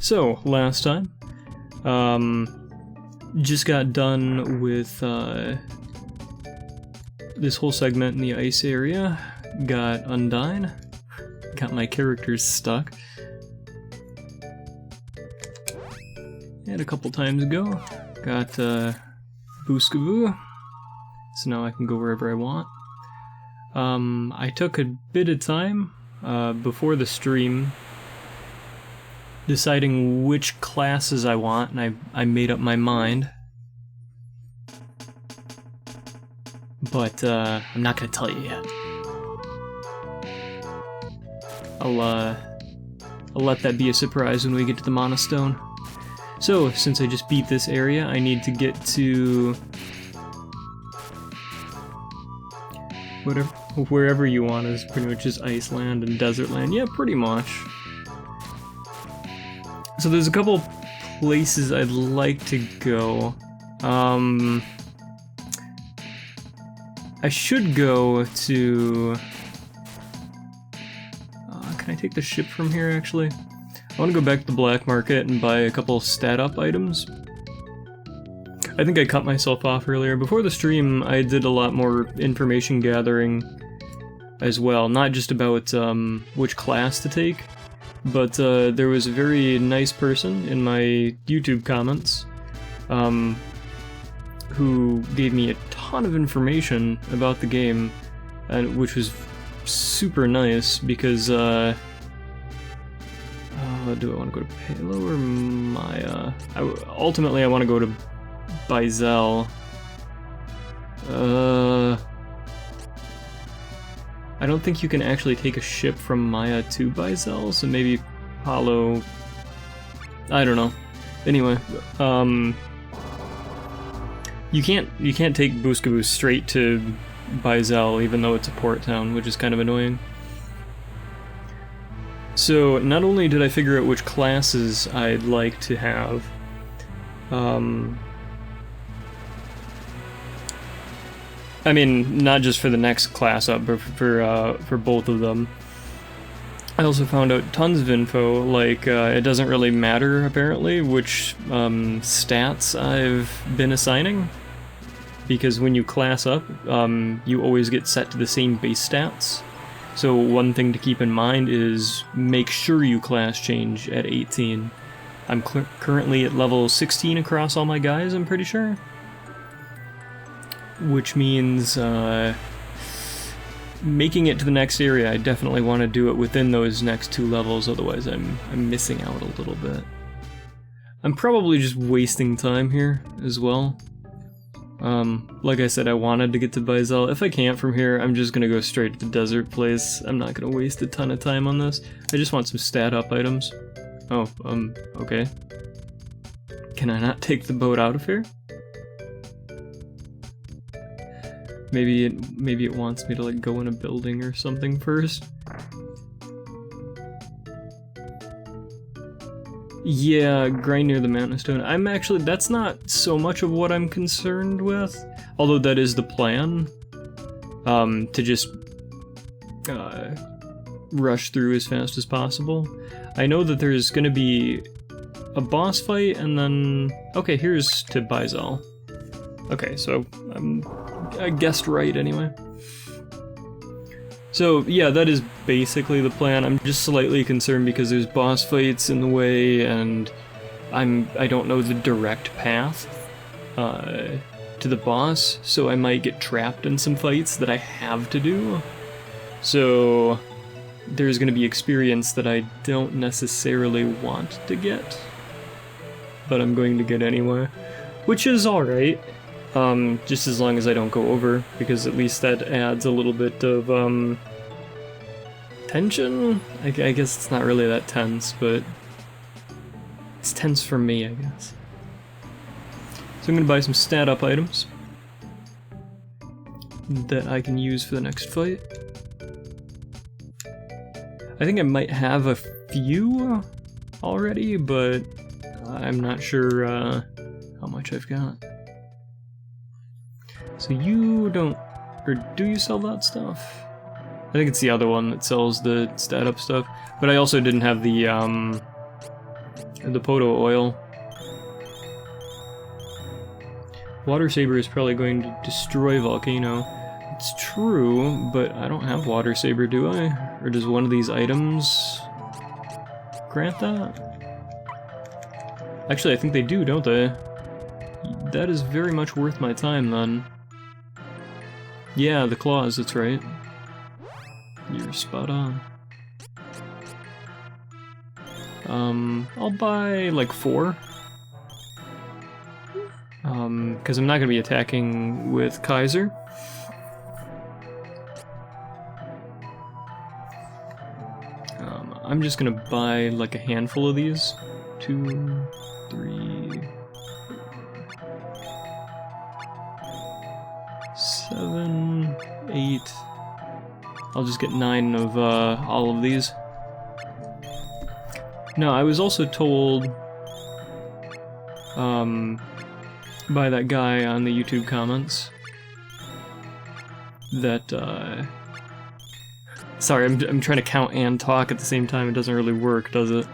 So, last time, just got done with this whole segment in the ice area, got Undyne, got my characters stuck, and a couple times ago, got Booskaboo, so now I can go wherever I want. I took a bit of time before the stream deciding which classes I want, and I made up my mind. But I'm not gonna tell you yet. I'll let that be a surprise when we get to the Monostone. So, since I just beat this area, I need to get to wherever you want is pretty much just Iceland and Desertland. Yeah, pretty much. So there's a couple places I'd like to go. I should go to... can I take the ship from here, actually? I want to go back to the black market and buy a couple stat-up items. I think I cut myself off earlier. Before the stream, I did a lot more information gathering as well. Not just about which class to take, but there was a very nice person in my YouTube comments who gave me a ton of information about the game, and which was super nice because do I want to go to Palo or Maya? Ultimately, I want to go to Bizel. I don't think you can actually take a ship from Maya to Bizel, so maybe Palo... I don't know. Anyway, you can't take Booskaboo straight to Bizel, even though it's a port town, which is kind of annoying. So, not only did I figure out which classes I'd like to have, I mean, not just for the next class up, but for both of them. I also found out tons of info, like it doesn't really matter, apparently, which stats I've been assigning, because when you class up, you always get set to the same base stats. So one thing to keep in mind is make sure you class change at 18. I'm currently at level 16 across all my guys, I'm pretty sure. Which means making it to the next area, I definitely want to do it within those next 2 levels, otherwise I'm missing out a little bit. I'm probably just wasting time here as well. Like I said, I wanted to get to Bizel. If I can't from here, I'm just gonna go straight to the desert place. I'm not gonna waste a ton of time on this. I just want some stat up items. Oh, okay. Can I not take the boat out of here? Maybe it wants me to like go in a building or something first. Yeah, grind near the Mountain Stone. That's not so much of what I'm concerned with, although that is the plan. To just rush through as fast as possible. I know that there's gonna be a boss fight, and then... Okay, here's to Bizel. Okay, so I guessed right anyway. So yeah, that is basically the plan. I'm just slightly concerned because there's boss fights in the way, and I don't know the direct path to the boss, so I might get trapped in some fights that I have to do. So there's gonna be experience that I don't necessarily want to get, but I'm going to get anyway, which is alright. Just as long as I don't go over, because at least that adds a little bit of, tension? I guess it's not really that tense, but it's tense for me, I guess. So I'm gonna buy some stat up items that I can use for the next fight. I think I might have a few already, but I'm not sure, how much I've got. So you don't... or do you sell that stuff? I think it's the other one that sells the stat-up stuff. But I also didn't have the The Poto oil. Water Saber is probably going to destroy Volcano. It's true, but I don't have Water Saber, do I? Or does one of these items grant that? Actually, I think they do, don't they? That is very much worth my time, then. Yeah, the claws, that's right. You're spot on. I'll buy, like, 4. Because I'm not going to be attacking with Kaiser. I'm just going to buy, like, a handful of these. 2, 3, 7, 8. I'll just get 9 of all of these. No, I was also told by that guy on the YouTube comments that sorry, I'm trying to count and talk at the same time. It doesn't really work, does it?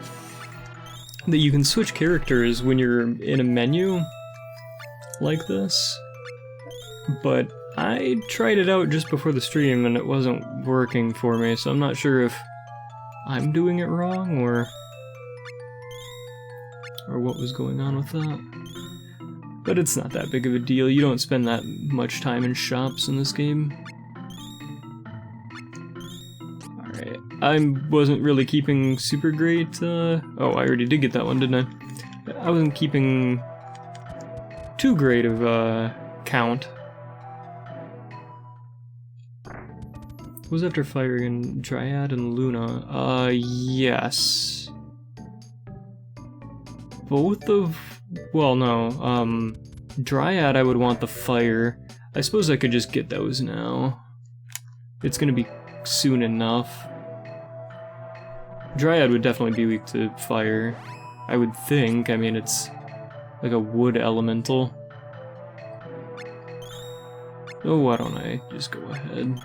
That you can switch characters when you're in a menu like this, but I tried it out just before the stream and it wasn't working for me, so I'm not sure if I'm doing it wrong or what was going on with that. But it's not that big of a deal. You don't spend that much time in shops in this game. Alright, I wasn't really keeping super great, oh, I already did get that one, didn't I? I wasn't keeping too great of count. What was after firing Dryad and Luna? Yes. Both of... well, no, Dryad I would want the fire. I suppose I could just get those now. It's gonna be soon enough. Dryad would definitely be weak to fire, I would think. I mean, it's like a wood elemental. Oh, why don't I just go ahead?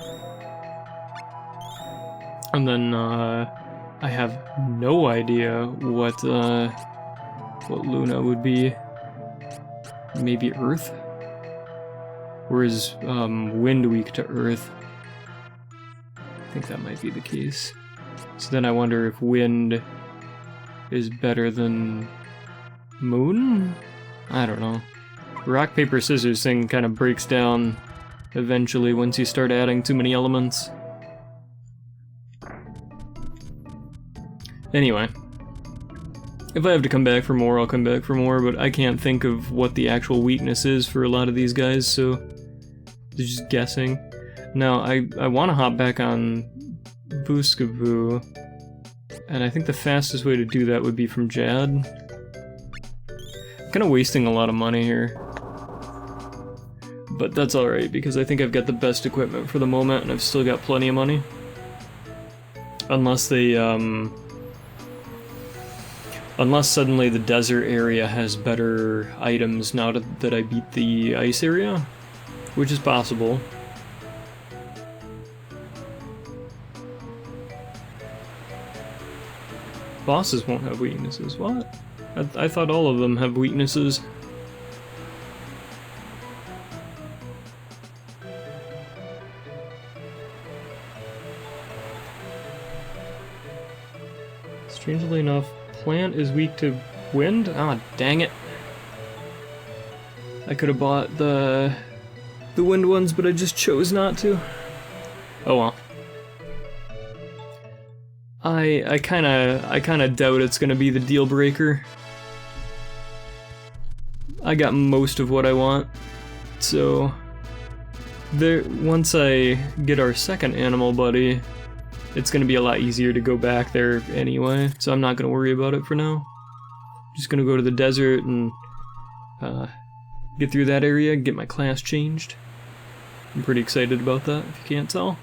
And then, I have no idea what Luna would be. Maybe Earth? Or is Wind weak to Earth? I think that might be the case. So then I wonder if Wind is better than Moon? I don't know. Rock, paper, scissors thing kind of breaks down eventually once you start adding too many elements. Anyway. If I have to come back for more, I'll come back for more, but I can't think of what the actual weakness is for a lot of these guys, so they're just guessing. Now, I want to hop back on Booskaboo, and I think the fastest way to do that would be from Jad. I'm kind of wasting a lot of money here. But that's alright, because I think I've got the best equipment for the moment, and I've still got plenty of money. Unless they, unless suddenly the desert area has better items now that I beat the ice area, which is possible. Bosses won't have weaknesses. What? I thought all of them have weaknesses. Strangely enough, plant is weak to wind? Ah, dang it. I could have bought the wind ones, but I just chose not to. Oh well. I kinda doubt it's gonna be the deal breaker. I got most of what I want, so once I get our second animal buddy, it's gonna be a lot easier to go back there anyway, so I'm not gonna worry about it for now. Just gonna go to the desert and get through that area, get my class changed. I'm pretty excited about that, if you can't tell.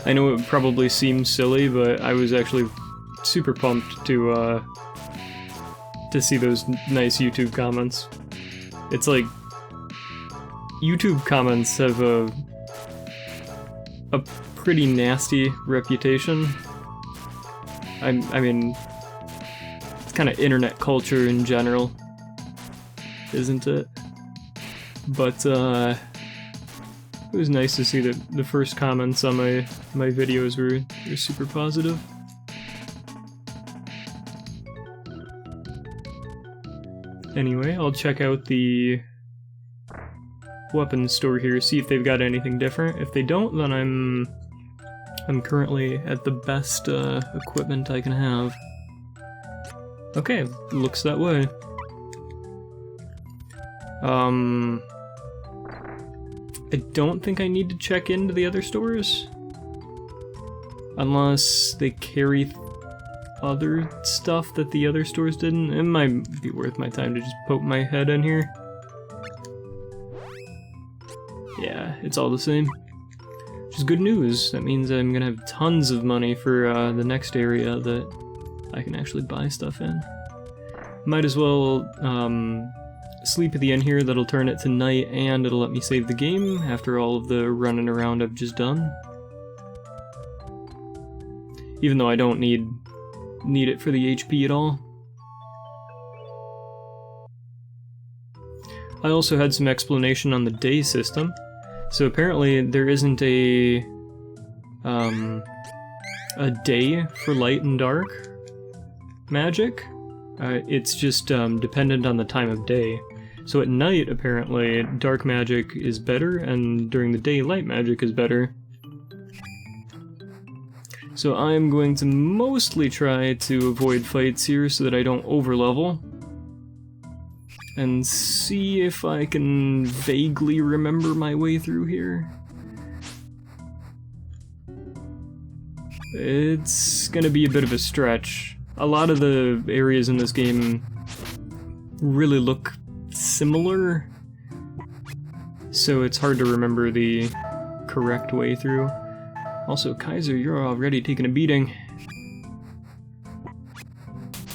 I know it probably seems silly, but I was actually super pumped to see those nice YouTube comments. It's like YouTube comments have a pretty nasty reputation. I mean, it's kind of internet culture in general, isn't it? But it was nice to see that the first comments on my videos were super positive. Anyway, I'll check out the weapons store here, see if they've got anything different. If they don't, then I'm currently at the best equipment I can have. Okay, looks that way. I don't think I need to check into the other stores. Unless they carry other stuff that the other stores didn't. It might be worth my time to just poke my head in here. Yeah, it's all the same. Which is good news. That means I'm gonna have tons of money for the next area that I can actually buy stuff in. Might as well sleep at the inn here. That'll turn it to night and it'll let me save the game after all of the running around I've just done. Even though I don't need it for the HP at all. I also had some explanation on the day system. So apparently there isn't a day for light and dark magic. It's just dependent on the time of day. So at night, apparently, dark magic is better, and during the day, light magic is better. So I'm going to mostly try to avoid fights here so that I don't overlevel. And see if I can vaguely remember my way through here. It's gonna be a bit of a stretch. A lot of the areas in this game really look similar, so it's hard to remember the correct way through. Also, Kaiser, you're already taking a beating.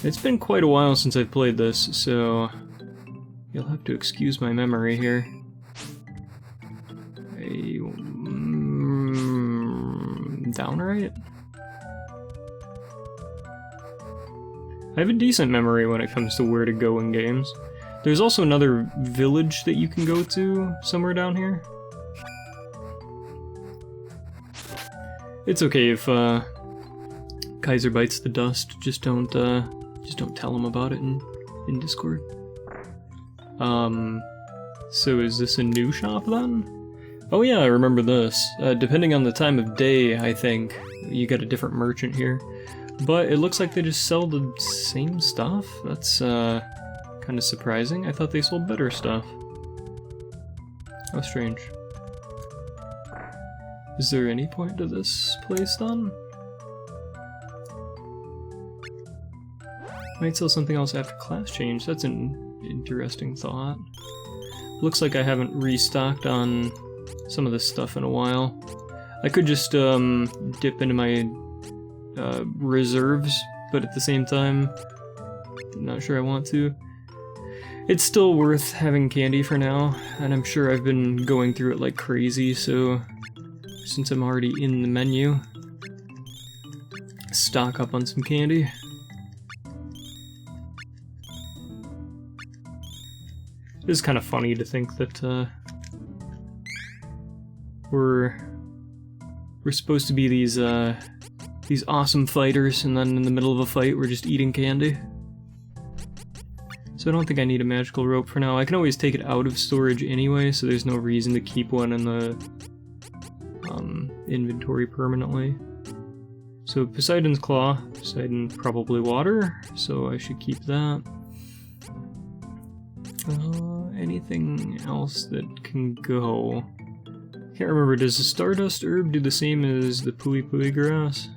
It's been quite a while since I've played this, so you'll have to excuse my memory here. Down right? I have a decent memory when it comes to where to go in games. There's also another village that you can go to somewhere down here. It's okay if Kaiser bites the dust. Just don't tell him about it in Discord. So is this a new shop then? Oh yeah, I remember this. Depending on the time of day, I think you get a different merchant here. But it looks like they just sell the same stuff? That's kind of surprising. I thought they sold better stuff. How strange. Is there any point to this place then? Might sell something else after class change. That's an interesting thought. Looks like I haven't restocked on some of this stuff in a while. I could just dip into my reserves, but at the same time, I'm not sure I want to. It's still worth having candy for now, and I'm sure I've been going through it like crazy, so since I'm already in the menu, stock up on some candy. It is kind of funny to think that we're supposed to be these awesome fighters, and then in the middle of a fight we're just eating candy. So I don't think I need a magical rope for now. I can always take it out of storage anyway, so there's no reason to keep one in the inventory permanently. So Poseidon's Claw. Poseidon probably water, so I should keep that. Anything else that can go? Can't remember, does the Stardust Herb do the same as the Pui Pui Grass?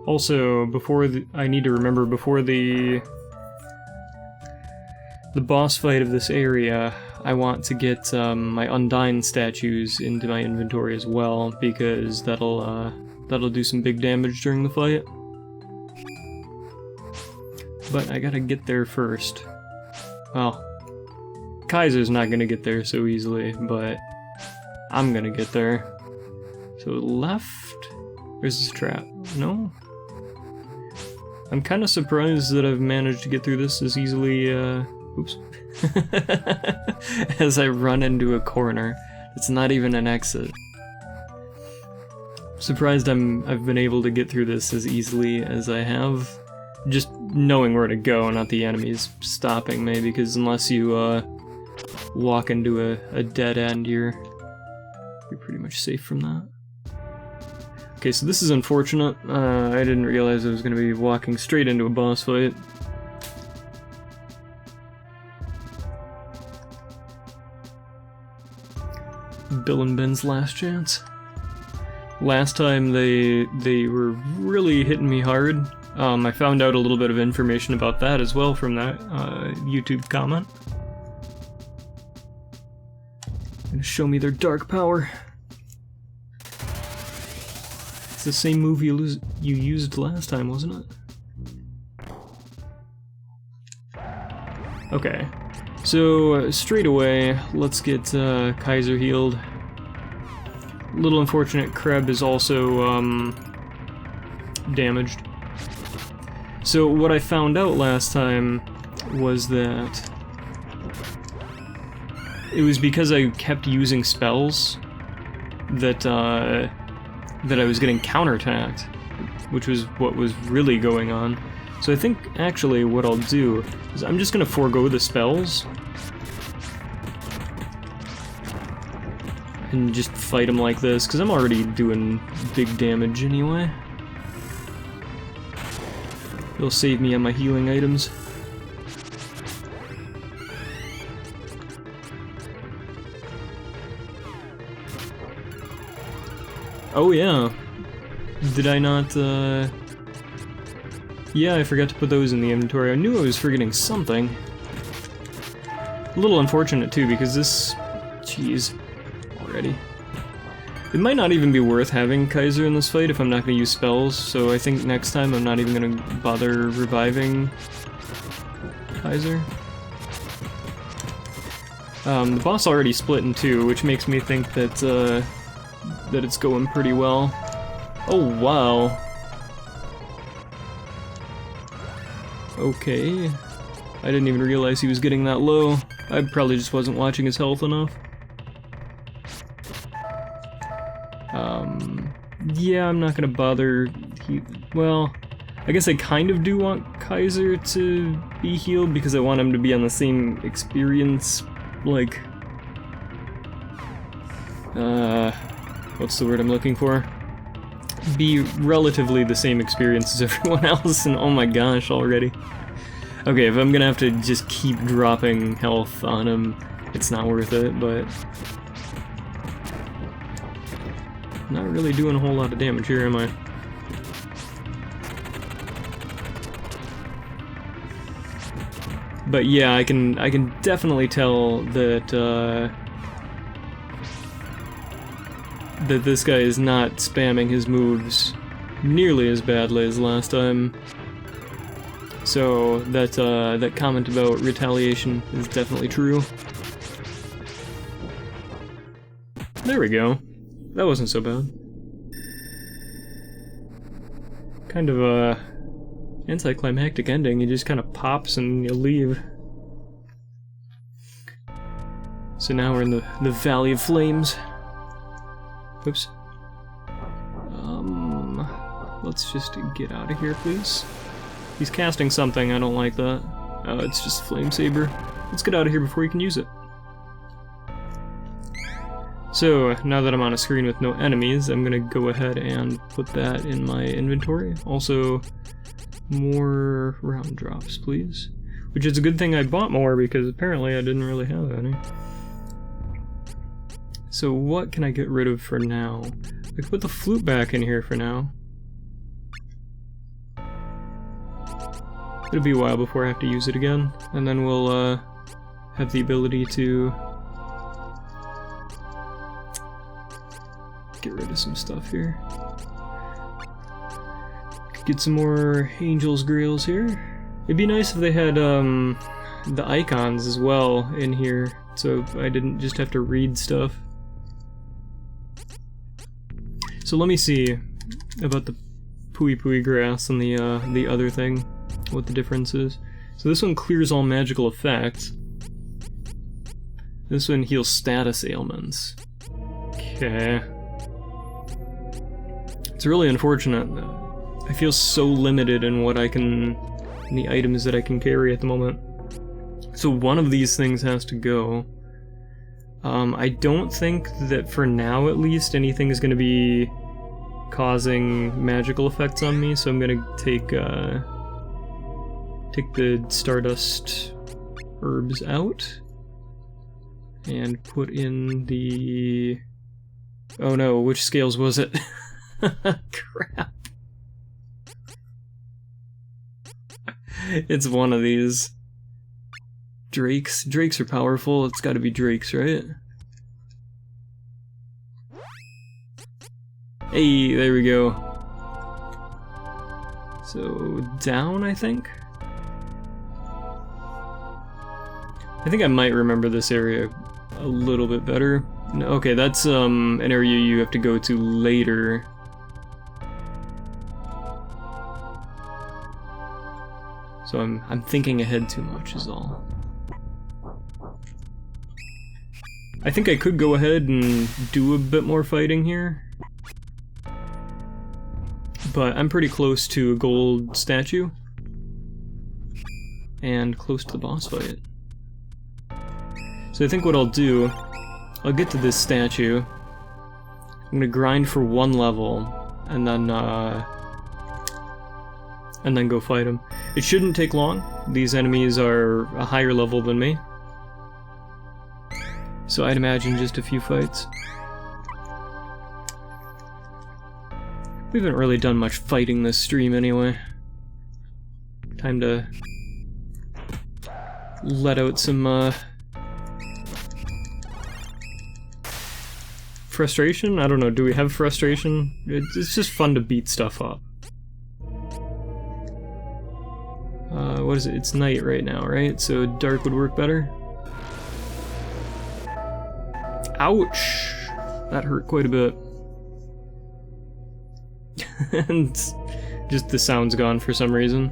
Also, I need to remember, before the boss fight of this area, I want to get my Undyne statues into my inventory as well, because that'll do some big damage during the fight. But I gotta get there first. Well, Kaiser's not gonna get there so easily, but I'm gonna get there. So left? Where's this trap? No? I'm kind of surprised that I've managed to get through this as easily, oops. As I run into a corner. It's not even an exit. Surprised I've been able to get through this as easily as I have. Just knowing where to go, not the enemies stopping me, because unless you walk into a dead end, you're pretty much safe from that. Okay, so this is unfortunate. I didn't realize I was going to be walking straight into a boss fight. Bill and Ben's last chance. Last time they were really hitting me hard. I found out a little bit of information about that as well from that YouTube comment. Gonna show me their dark power. It's the same move you used last time, wasn't it? Okay, so straight away, let's get Kaiser healed. Little unfortunate, Kreb is also damaged. So what I found out last time was that it was because I kept using spells that that I was getting counterattacked, which was what was really going on. So I think actually what I'll do is I'm just gonna forego the spells and just fight him like this, because I'm already doing big damage anyway. It'll save me on my healing items. Oh yeah. Did I not, yeah, I forgot to put those in the inventory. I knew I was forgetting something. A little unfortunate too, because this... Jeez. Already. It might not even be worth having Kaiser in this fight if I'm not going to use spells, so I think next time I'm not even going to bother reviving Kaiser. The boss already split in two, which makes me think that, that it's going pretty well. Oh, wow. Okay. I didn't even realize he was getting that low. I probably just wasn't watching his health enough. Yeah, I'm not gonna bother. Well, I guess I kind of do want Kaiser to be healed because I want him to be on the same experience, like, what's the word I'm looking for? Be relatively the same experience as everyone else, and oh my gosh, already. Okay, if I'm gonna have to just keep dropping health on him, it's not worth it, but... Not really doing a whole lot of damage here, am I? But yeah, I can definitely tell that that this guy is not spamming his moves nearly as badly as last time. So that that comment about retaliation is definitely true. There we go. That wasn't so bad. Kind of a anticlimactic ending. He just kind of pops and you leave. So now we're in the Valley of Flames. Oops. Let's just get out of here, please. He's casting something. I don't like that. Oh, it's just Flame Saber. Let's get out of here before you can use it. So, now that I'm on a screen with no enemies, I'm gonna go ahead and put that in my inventory. Also, more round drops, please. Which is a good thing I bought more, because apparently I didn't really have any. So what can I get rid of for now? I can put the flute back in here for now. It'll be a while before I have to use it again, and then we'll have the ability to get rid of some stuff here. Get some more Angel's Grails here. It'd be nice if they had the icons as well in here, so I didn't just have to read stuff. So let me see about the Pui grass and the other thing, what the difference is. So this one clears all magical effects. This one heals status ailments. Okay. It's really unfortunate. I feel so limited in what I can, in the items that I can carry at the moment. So one of these things has to go. I don't think that for now at least anything is going to be causing magical effects on me, so I'm going to take the Stardust herbs out and put in the... Oh no, which scales was it? Crap. It's one of these. Drakes. Drakes are powerful. It's gotta be Drakes, right? Hey, there we go. So, down, I think? I think I might remember this area a little bit better. No, okay, that's an area you have to go to later. So I'm thinking ahead too much is all. I think I could go ahead and do a bit more fighting here. But I'm pretty close to a gold statue. And close to the boss fight. So I think what I'll do, I'll get to this statue. I'm gonna grind for one level, and then go fight him. It shouldn't take long. These enemies are a higher level than me. So I'd imagine just a few fights. We haven't really done much fighting this stream anyway. Time to let out some frustration? I don't know, do we have frustration? It's just fun to beat stuff up. What is it? It's night right now, right? So dark would work better? Ouch! That hurt quite a bit. And just the sound's gone for some reason.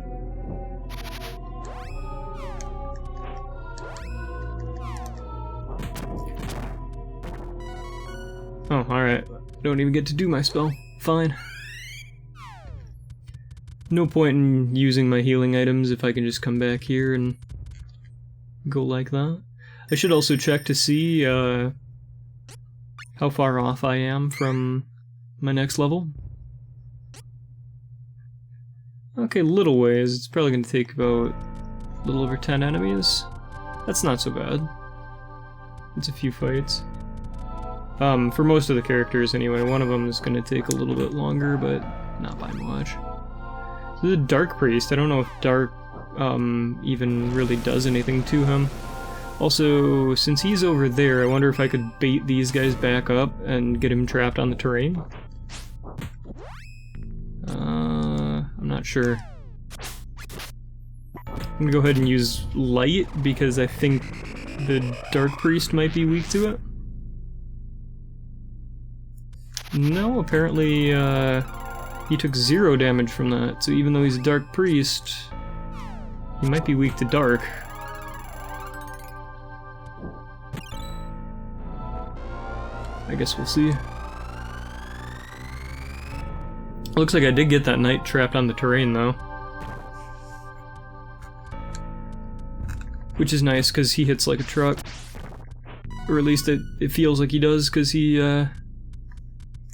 Oh, alright. Don't even get to do my spell. Fine. No point in using my healing items if I can just come back here and go like that. I should also check to see how far off I am from my next level. Okay, little ways. It's probably going to take about a little over 10 enemies. That's not so bad. It's a few fights. For most of the characters anyway. One of them is going to take a little bit longer, but not by much. So the Dark Priest, I don't know if Dark even really does anything to him. Also, since he's over there, I wonder if I could bait these guys back up and get him trapped on the terrain. I'm not sure. I'm gonna go ahead and use Light, because I think the Dark Priest might be weak to it. No, apparently, he took 0 damage from that, so even though he's a Dark Priest, he might be weak to Dark. I guess we'll see. Looks like I did get that knight trapped on the terrain, though. Which is nice, because he hits like a truck. Or at least it feels like he does, because he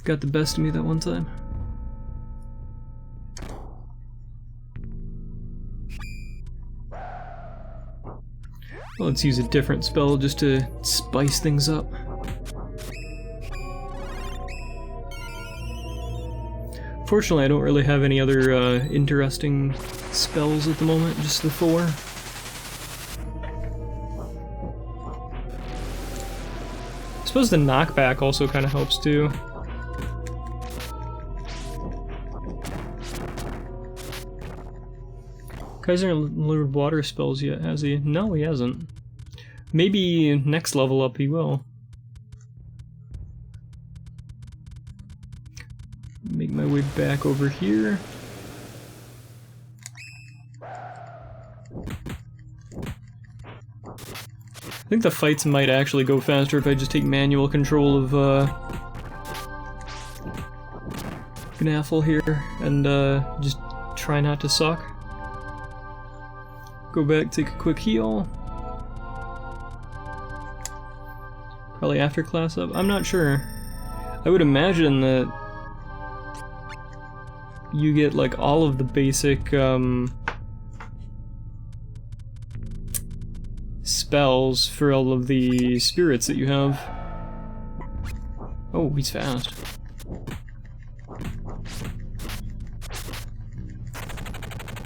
got the best of me that one time. Well, let's use a different spell just to spice things up. Fortunately, I don't really have any other interesting spells at the moment, just the 4. I suppose the knockback also kind of helps too. Kaiser hasn't learned water spells yet, has he? No, he hasn't. Maybe next level up he will. Make my way back over here. I think the fights might actually go faster if I just take manual control of Gnaffle here and just try not to suck. Go back, take a quick heal. Probably after class up. I'm not sure. I would imagine that you get like all of the basic spells for all of the spirits that you have. Oh, he's fast.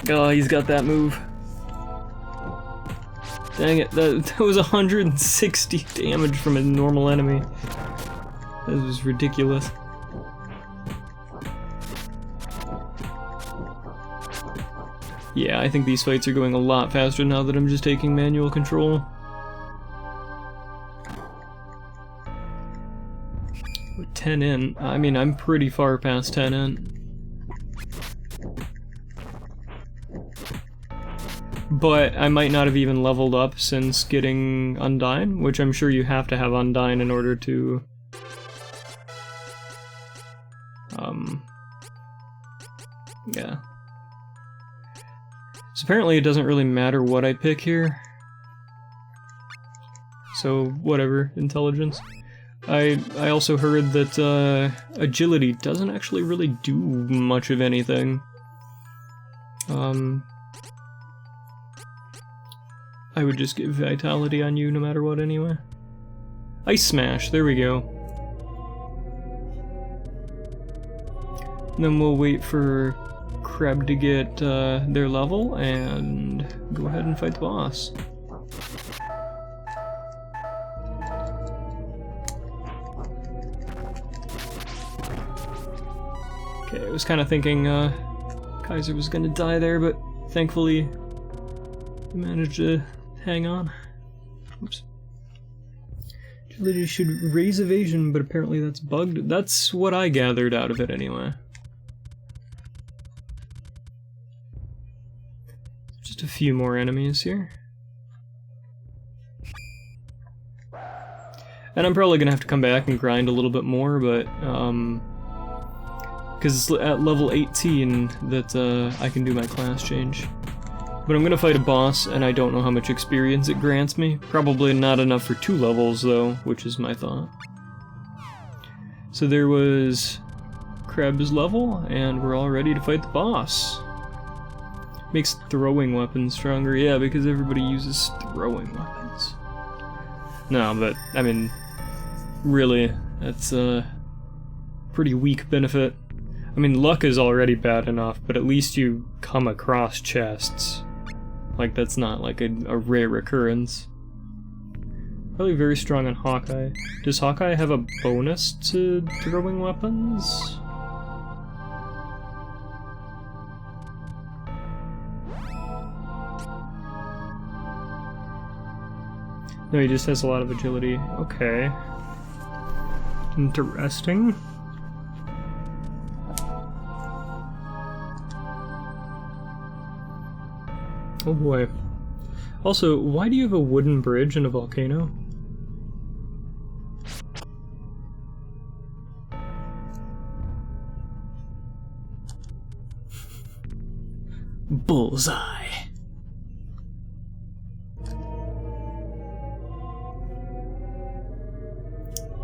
Oh, he's got that move. Dang it, that was 160 damage from a normal enemy. That was ridiculous. Yeah, I think these fights are going a lot faster now that I'm just taking manual control. With 10 in, I mean, I'm pretty far past 10 in. But I might not have even leveled up since getting Undyne, which I'm sure you have to have Undyne in order to... yeah. So apparently it doesn't really matter what I pick here. So, whatever, intelligence. I also heard that agility doesn't actually really do much of anything. I would just give vitality on you no matter what anyway. Ice Smash, there we go. And then we'll wait for Kreb to get their level and go ahead and fight the boss. Okay, I was kind of thinking Kaiser was gonna die there, but thankfully he managed to hang on. Oops. Agility should raise evasion, but apparently that's bugged. That's what I gathered out of it anyway. Just a few more enemies here. And I'm probably gonna have to come back and grind a little bit more, but because it's at level 18 that I can do my class change. But I'm gonna fight a boss, and I don't know how much experience it grants me. Probably not enough for 2 levels, though, which is my thought. So there was Kreb's level, and we're all ready to fight the boss. Makes throwing weapons stronger, yeah, because everybody uses throwing weapons. No, but, I mean, really, that's a pretty weak benefit. I mean, luck is already bad enough, but at least you come across chests. Like, that's not like a rare occurrence. Probably very strong on Hawkeye. Does Hawkeye have a bonus to throwing weapons? No, he just has a lot of agility. Okay. Interesting. Oh boy. Also, why do you have a wooden bridge in a volcano? Bullseye.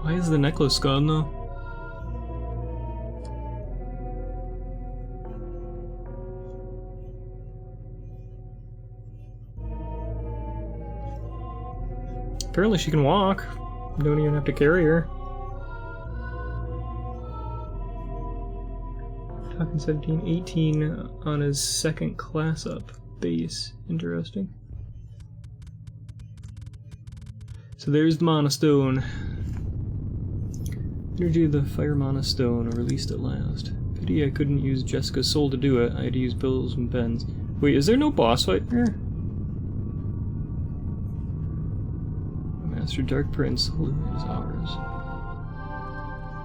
Why is the necklace gone though? Apparently she can walk. You don't even have to carry her. Talking 17, 18 on his second class up base. Interesting. So there's the Mana Stone. Energy of the Fire Mana Stone, released at last. Pity I couldn't use Jessica's soul to do it. I had to use pills and pens. Wait, is there no boss fight here? Master Dark Prince, Luna's ours.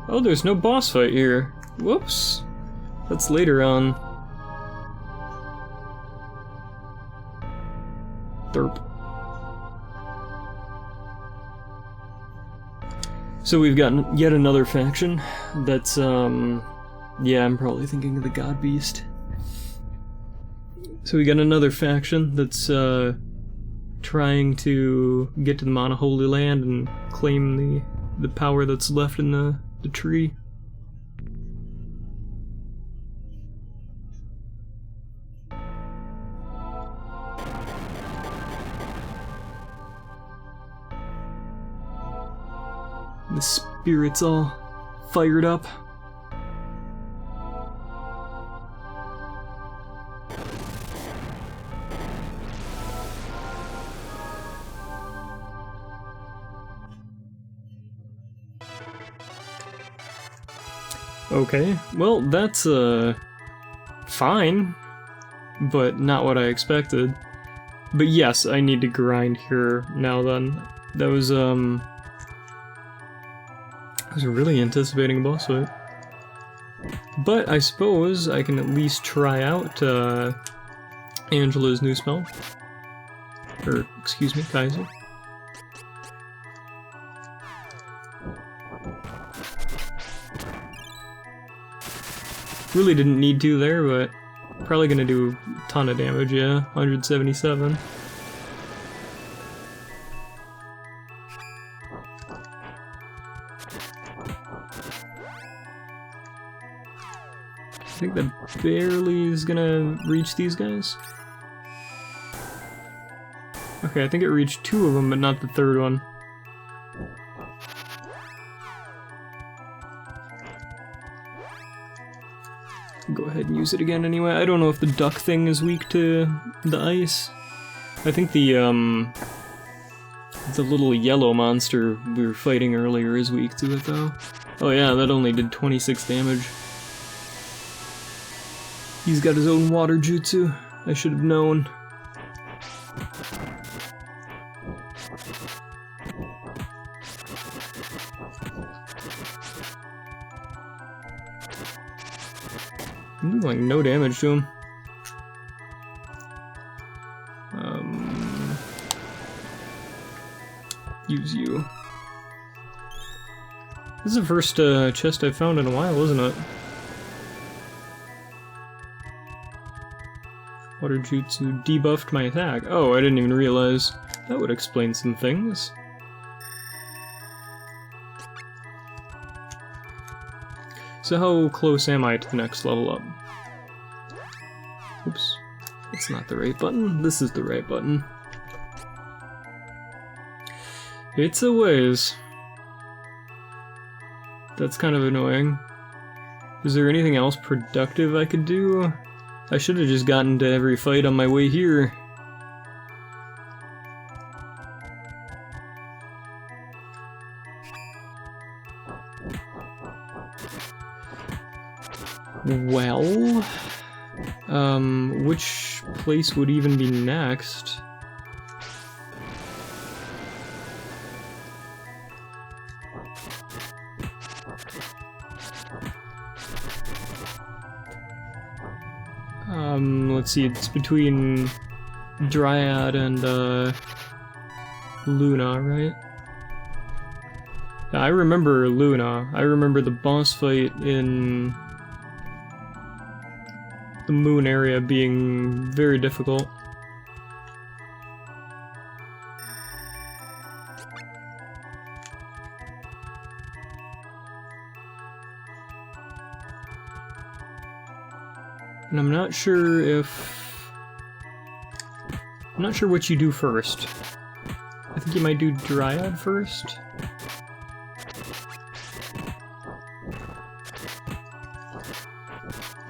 Oh, there's no boss fight here. Whoops. That's later on. Derp. So we've gotten yet another faction that's, yeah, I'm probably thinking of the God Beast. So we got another faction that's, trying to get to the Mono-Holy Land and claim the power that's left in the tree. The spirit's all fired up. Okay, well, that's, fine, but not what I expected. But yes, I need to grind here now then. That was, I was really anticipating a boss fight. But I suppose I can at least try out, Angela's new spell. Or, excuse me, Kaiser. Really didn't need to there, but probably gonna do a ton of damage, yeah. 177. I think that barely is gonna reach these guys. Okay, I think it reached 2 of them, but not the 3rd one. Go ahead and use it again anyway. I don't know if the duck thing is weak to the ice. I think the little yellow monster we were fighting earlier is weak to it though. Oh yeah, that only did 26 damage. He's got his own water jutsu. I should have known. I'm doing like no damage to him. Use you. This is the first chest I've found in a while, isn't it? Water jutsu debuffed my attack. Oh, I didn't even realize. That would explain some things. So how close am I to the next level up? Oops. That's not the right button. This is the right button. It's a ways. That's kind of annoying. Is there anything else productive I could do? I should have just gotten to every fight on my way here. Well, which place would even be next? Let's see, it's between Dryad and, Luna, right? Yeah, I remember Luna. I remember the boss fight in the moon area being very difficult. And I'm not sure what you do first. I think you might do Dryad first.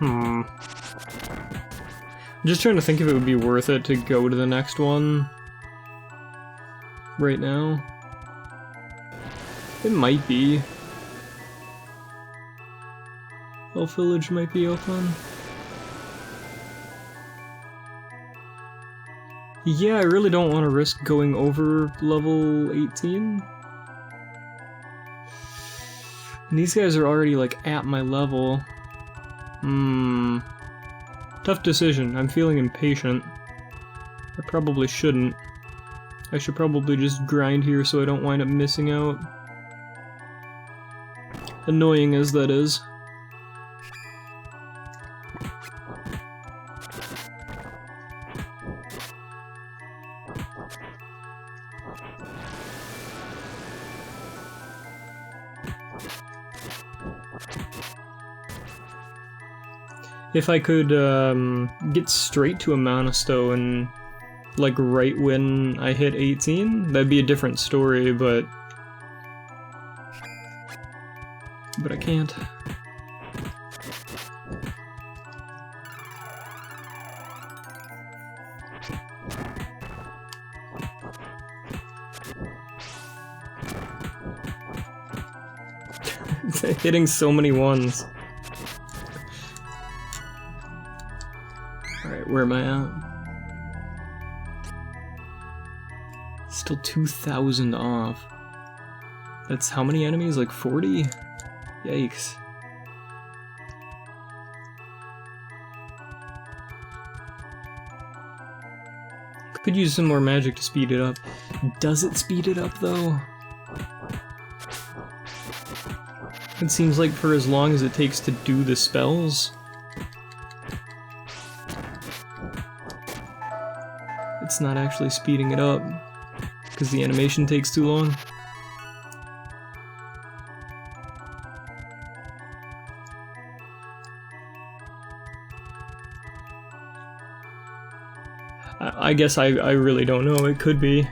I'm just trying to think if it would be worth it to go to the next one right now. It might be. Elf Village might be open. Yeah, I really don't want to risk going over level 18. And these guys are already, like, at my level. Tough decision. I'm feeling impatient. I probably shouldn't. I should probably just grind here so I don't wind up missing out. Annoying as that is. If I could get straight to a Mana Stone, like right when I hit 18, that'd be a different story, but I can't. Hitting so many ones. Alright, where am I at? Still 2,000 off. That's how many enemies? Like 40? Yikes. Could use some more magic to speed it up. Does it speed it up though? It seems like for as long as it takes to do the spells, it's not actually speeding it up, because the animation takes too long. I guess I really don't know, it could be.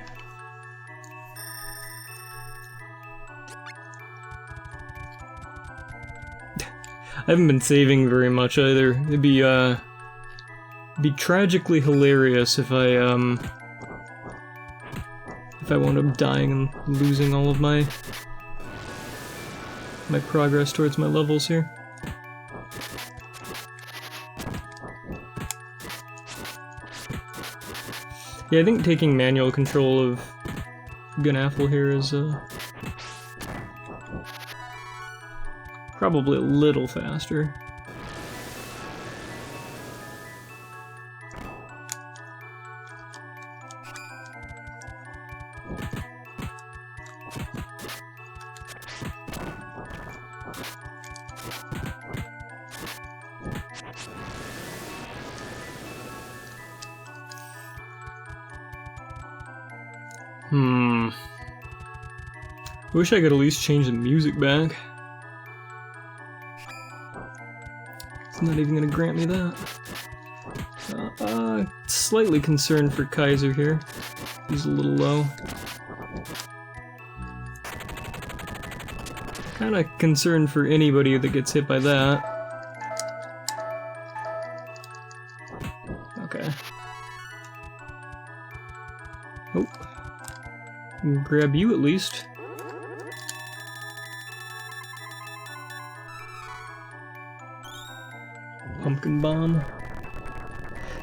I haven't been saving very much either. It'd be tragically hilarious if I wound up dying and losing all of my progress towards my levels here. Yeah, I think taking manual control of Gunapple here is probably a little faster. I wish I could at least change the music back. It's not even gonna grant me that. Slightly concerned for Kaiser here. He's a little low. Kinda concerned for anybody that gets hit by that. Okay. Oh. Can grab you at least. Pumpkin bomb.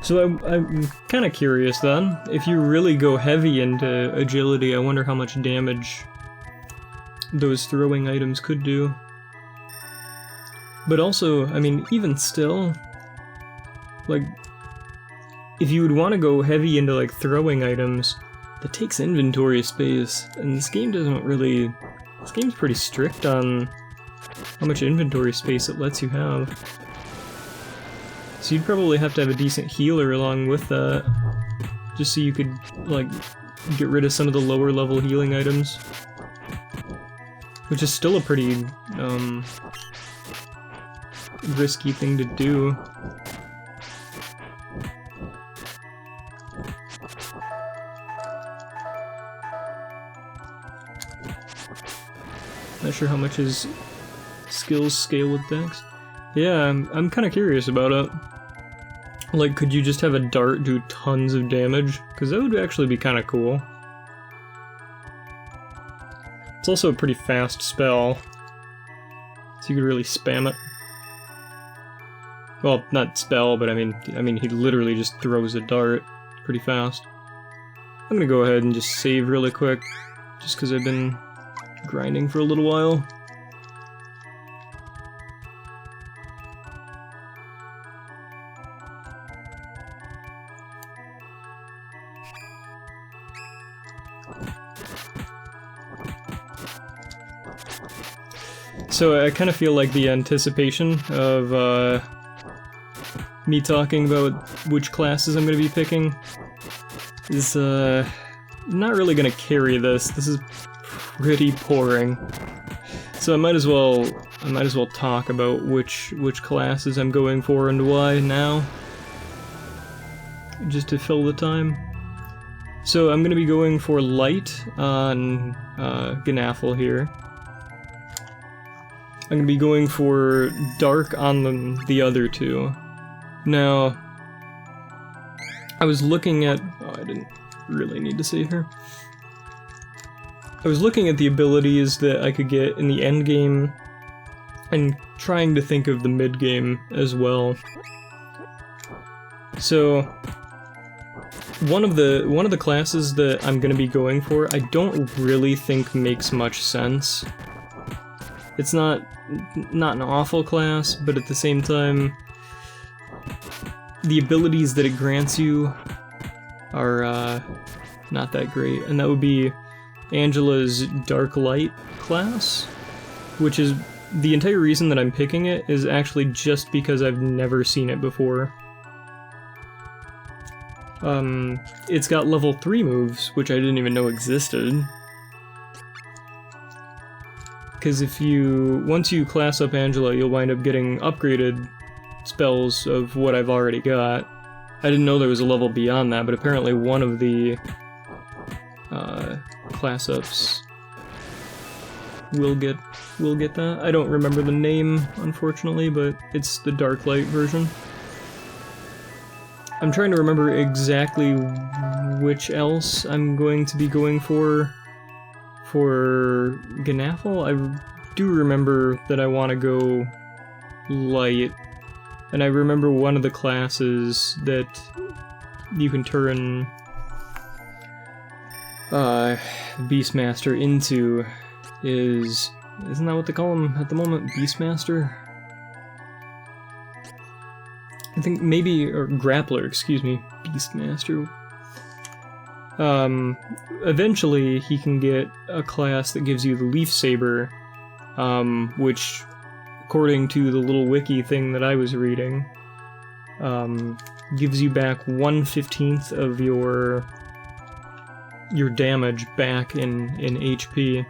So I'm kind of curious then. If you really go heavy into agility, I wonder how much damage those throwing items could do. But also, I mean, even still, like, if you would want to go heavy into like throwing items, that takes inventory space, and this game doesn't really. This game's pretty strict on how much inventory space it lets you have. So you'd probably have to have a decent healer along with that, just so you could, like, get rid of some of the lower level healing items. Which is still a pretty, risky thing to do. Not sure how much his skills scale with Dex. Yeah, I'm kind of curious about it. Like, could you just have a dart do tons of damage? Because that would actually be kind of cool. It's also a pretty fast spell, so you could really spam it. Well, not spell, but I mean he literally just throws a dart pretty fast. I'm gonna go ahead and just save really quick, just because I've been grinding for a little while. So I kind of feel like the anticipation of me talking about which classes I'm going to be picking is not really going to carry this. This is pretty boring. So I might as well talk about which classes I'm going for and why now, just to fill the time. So I'm going to be going for light on Gnaffle here. I'm going to be going for dark on the other two. Now, I was looking at... Oh, I didn't really need to save here. I was looking at the abilities that I could get in the end game and trying to think of the mid game as well. So, one of the classes that I'm going to be going for, I don't really think makes much sense. It's not an awful class, but at the same time, the abilities that it grants you are not that great, and that would be Angela's Dark Light class, which is the entire reason that I'm picking it is actually just because I've never seen it before. It's got level 3 moves, which I didn't even know existed. Because once you class up Angela, you'll wind up getting upgraded spells of what I've already got. I didn't know there was a level beyond that, but apparently one of the class ups will get that. I don't remember the name, unfortunately, but it's the Dark Light version. I'm trying to remember exactly which else I'm going to be going for Gnaffle. I do remember that I want to go light, and I remember one of the classes that you can turn Beastmaster into isn't that what they call him at the moment? Beastmaster? I think maybe, or Grappler, excuse me, Beastmaster. Eventually he can get a class that gives you the Leaf Saber, which, according to the little wiki thing that I was reading, gives you back 1/15 of your damage back in HP,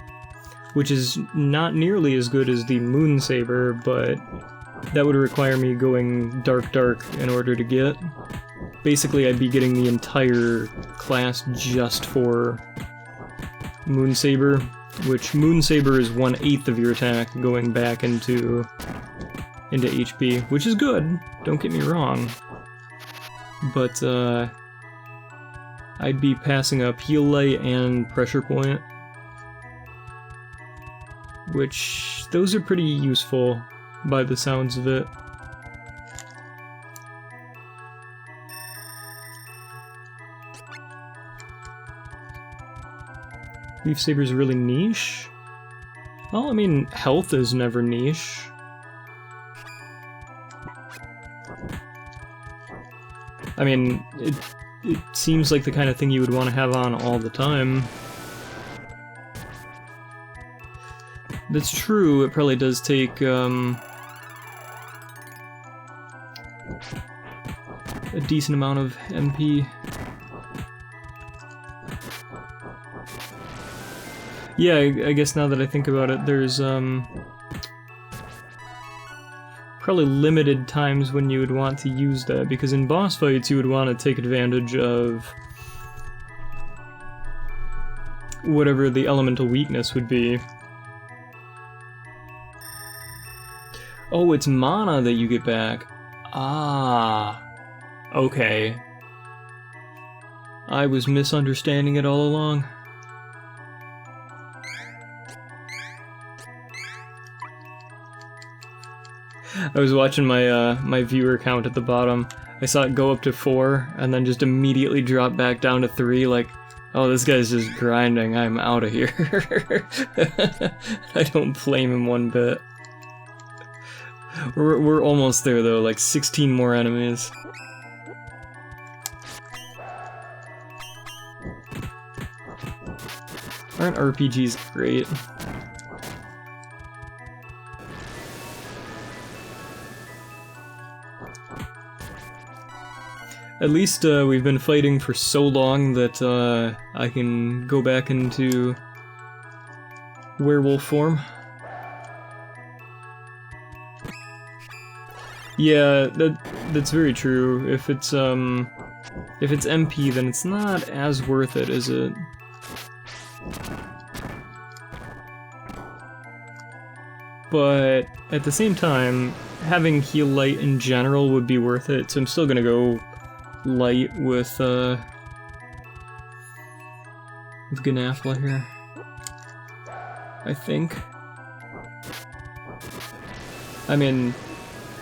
which is not nearly as good as the Moon Saber, but that would require me going dark in order to get. Basically, I'd be getting the entire class just for Moon Saber, which Moon Saber is 1/8 of your attack going back into HP, which is good, don't get me wrong. But I'd be passing up Heal Light and Pressure Point, which those are pretty useful by the sounds of it. Leaf Saber's really niche? Well, I mean, health is never niche. I mean, it seems like the kind of thing you would want to have on all the time. That's true, it probably does take, a decent amount of MP. Yeah, I guess now that I think about it, there's, probably limited times when you would want to use that, because in boss fights you would want to take advantage of whatever the elemental weakness would be. Oh, it's mana that you get back. Ah. Okay. I was misunderstanding it all along. I was watching my my viewer count at the bottom. I saw it go up to 4, and then just immediately drop back down to 3, like, Oh, this guy's just grinding. I'm out of here. I don't blame him one bit. We're almost there though, like 16 more enemies. Aren't RPGs great? At least we've been fighting for so long that I can go back into werewolf form. Yeah, that's very true. If it's MP, then it's not as worth it, is it? But at the same time, having heal light in general would be worth it, so I'm still gonna go light with Ganafla here, I think. I mean,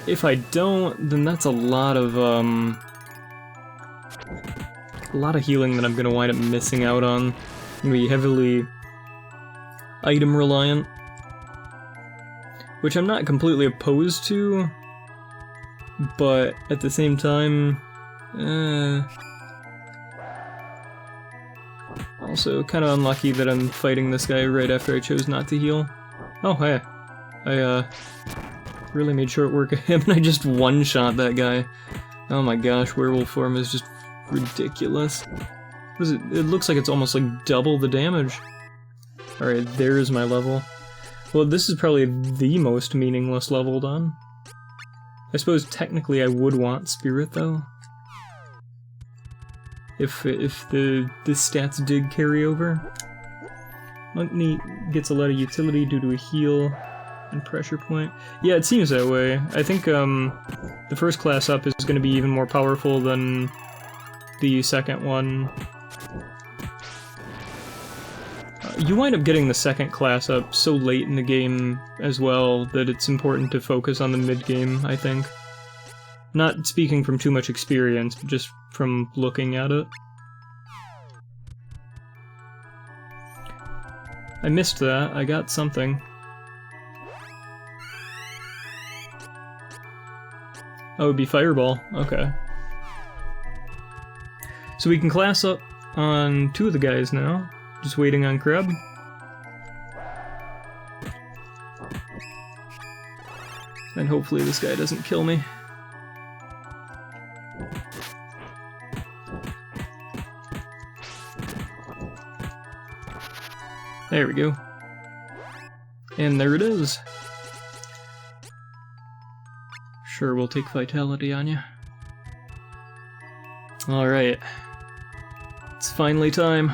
if I don't, then that's a lot of healing that I'm gonna wind up missing out on. I'm gonna be heavily item reliant, which I'm not completely opposed to, but at the same time, also kind of unlucky that I'm fighting this guy right after I chose not to heal. Oh, hey. I really made short work of him, and I just one-shot that guy. Oh my gosh, werewolf form is just ridiculous. What is it? It looks like it's almost like double the damage. Alright, there's my level. Well, this is probably the most meaningless level done. I suppose technically I would want Spirit, though. If the stats did carry over. Monk gets a lot of utility due to a heal and pressure point. Yeah, it seems that way. I think the first class up is going to be even more powerful than the second one. You wind up getting the second class up so late in the game as well that it's important to focus on the mid-game, I think. Not speaking from too much experience, but just from looking at it. I missed that. I got something. Oh, it would be Fireball. Okay. So we can class up on 2 of the guys now. Just waiting on Kreb. And hopefully this guy doesn't kill me. There we go. And there it is. Sure, we'll take Vitality on you. Alright. It's finally time.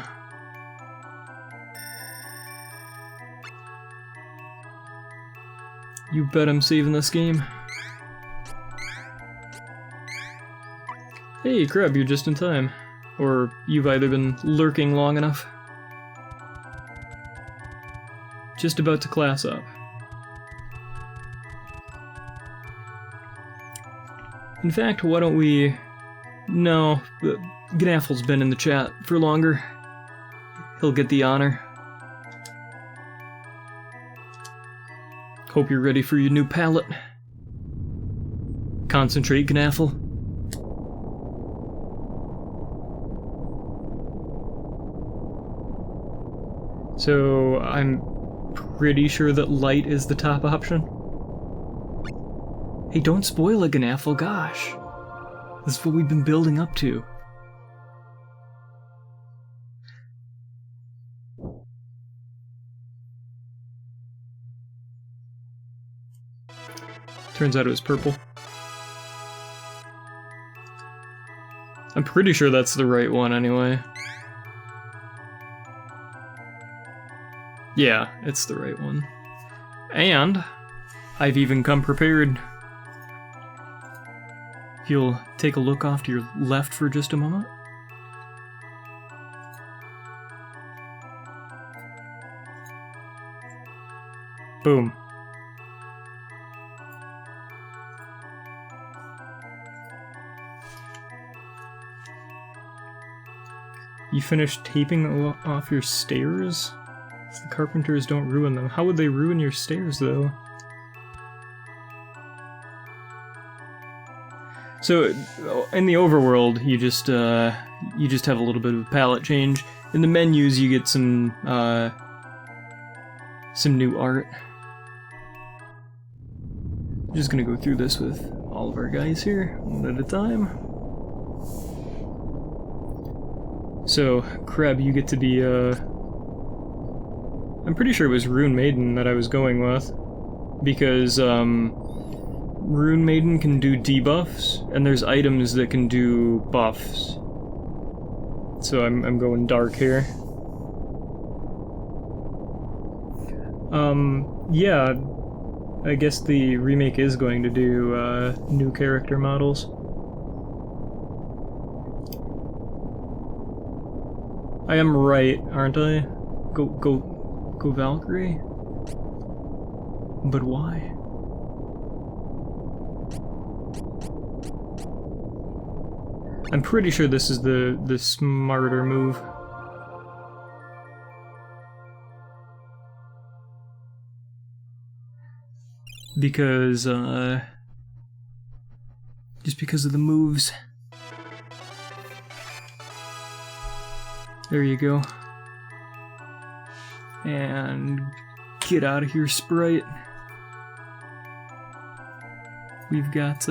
You bet I'm saving this game. Hey, Kreb, you're just in time. Or you've either been lurking long enough. Just about to class up. In fact, why don't we... No, Gnaffel's been in the chat for longer. He'll get the honor. Hope you're ready for your new palette. Concentrate, Gnaffle. So, I'm pretty sure that light is the top option. Hey, don't spoil it, Gnaffle, gosh. This is what we've been building up to. Turns out it was purple. I'm pretty sure that's the right one anyway. Yeah, it's the right one. And I've even come prepared. If you'll take a look off to your left for just a moment. Boom. You finished taping off your stairs? The carpenters don't ruin them. How would they ruin your stairs, though? So, in the overworld, you just have a little bit of a palette change. In the menus, you get some new art. I'm just gonna go through this with all of our guys here, one at a time. So, Kreb, you get to be, I'm pretty sure it was Rune Maiden that I was going with, because, Rune Maiden can do debuffs, and there's items that can do buffs. So I'm going dark here. Yeah, I guess the remake is going to do, new character models. I am right, aren't I? Go Valkyrie? But why? I'm pretty sure this is the smarter move. Because, just because of the moves. There you go. And get out of here, Sprite. We've got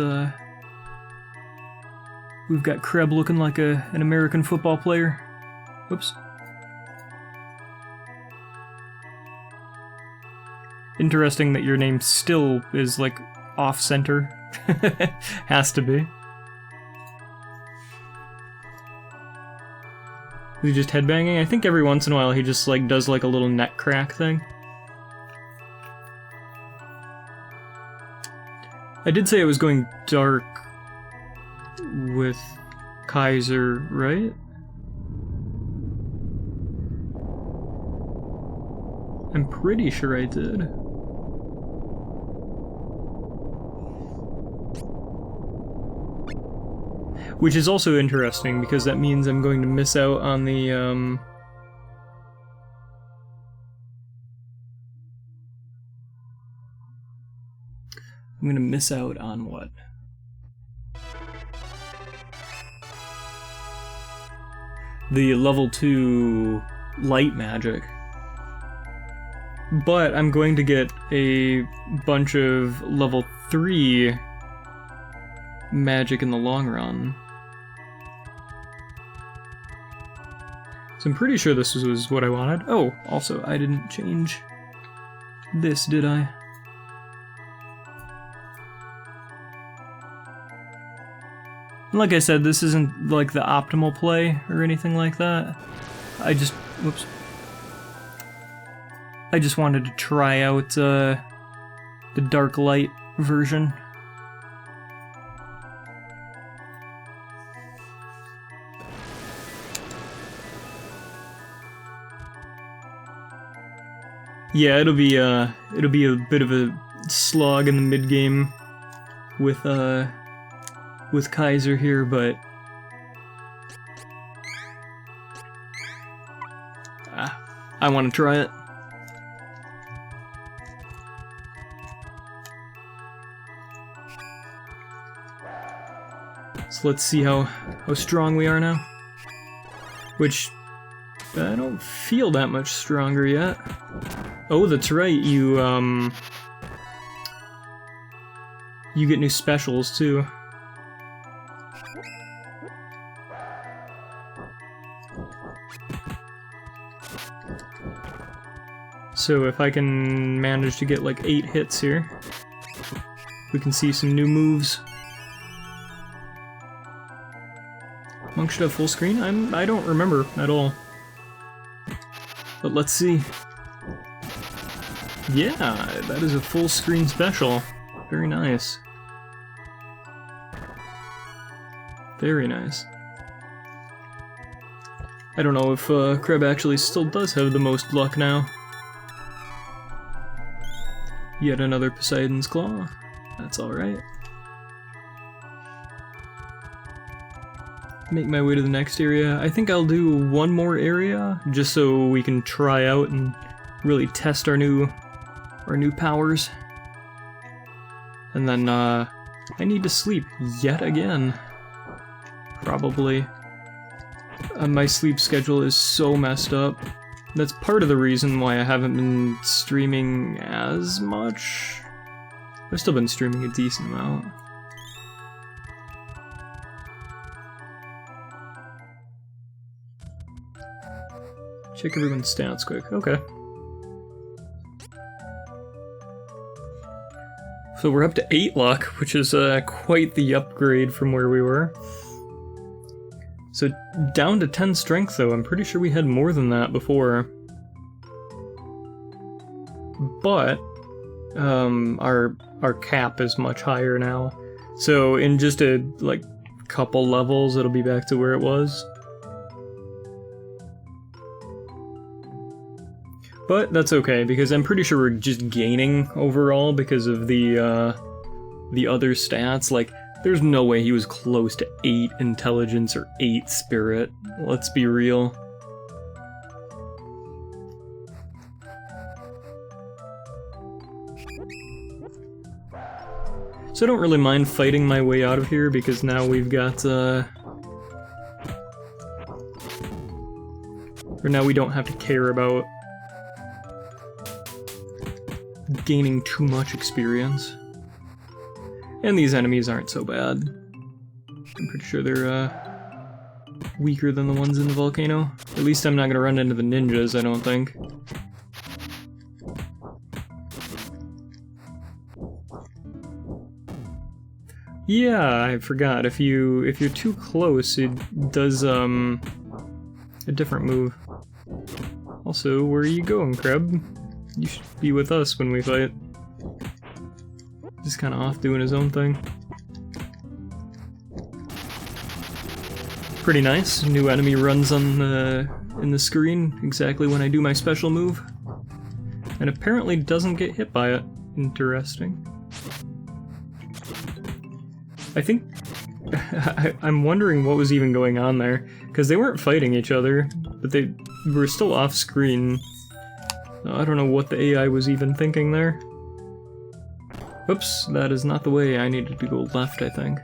Kreb looking like an American football player. Whoops. Interesting that your name still is, like, off-center. Has to be. Is he just headbanging? I think every once in a while he just, like, does, like, a little neck crack thing. I did say I was going dark with Kaiser, right? I'm pretty sure I did. Which is also interesting, because that means I'm going to miss out on the, I'm gonna miss out on what? The level 2 light magic. But I'm going to get a bunch of level 3 magic in the long run. So I'm pretty sure this was what I wanted. Oh, also, I didn't change this, did I? Like I said, this isn't like the optimal play or anything like that. Whoops. I just wanted to try out the dark light version. Yeah, it'll be a bit of a slog in the mid game with Kaiser here, but I want to try it. So let's see how strong we are now. Which I don't feel that much stronger yet. Oh, that's right, you get new specials too. So if I can manage to get like 8 hits here, we can see some new moves. Monk should have full screen? I don't remember at all. But let's see. Yeah, that is a full screen special. Very nice. Very nice. I don't know if Kreb actually still does have the most luck now. Yet another Poseidon's Claw. That's alright. make my way to the next area. I think I'll do one more area, just so we can try out and really test our new powers. And then, I need to sleep yet again. Probably. My sleep schedule is so messed up. That's part of the reason why I haven't been streaming as much. I've still been streaming a decent amount. Check everyone's stats quick. Okay. So we're up to 8 luck, which is quite the upgrade from where we were. So down to 10 strength though, I'm pretty sure we had more than that before. But our cap is much higher now. So in just a couple levels it'll be back to where it was. But that's okay, because I'm pretty sure we're just gaining overall because of the other stats. Like, there's no way he was close to 8 intelligence or 8 spirit. Let's be real. So I don't really mind fighting my way out of here, because now we've got, or now we don't have to care about gaining too much experience. And these enemies aren't so bad. I'm pretty sure they're weaker than the ones in the volcano. At least I'm not gonna run into the ninjas, I don't think. Yeah, I forgot. If you're too close, it does a different move. Also, where are you going, Kreb? You should be with us when we fight. Just kind of off doing his own thing. Pretty nice. New enemy runs on in the screen exactly when I do my special move, and apparently doesn't get hit by it. Interesting. I think I'm wondering what was even going on there, because they weren't fighting each other, but they were still off screen. I don't know what the AI was even thinking there. Oops, that is not the way. I needed to go left, I think.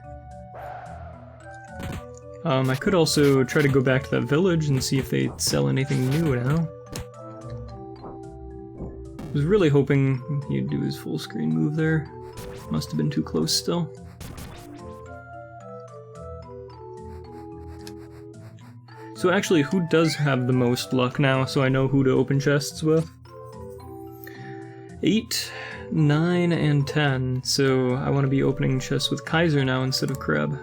I could also try to go back to that village and see if they sell anything new now. I was really hoping he'd do his full screen move there. Must have been too close still. So actually, who does have the most luck now, so I know who to open chests with? 8, 9, and 10, so I want to be opening chests with Kaiser now instead of Kreb.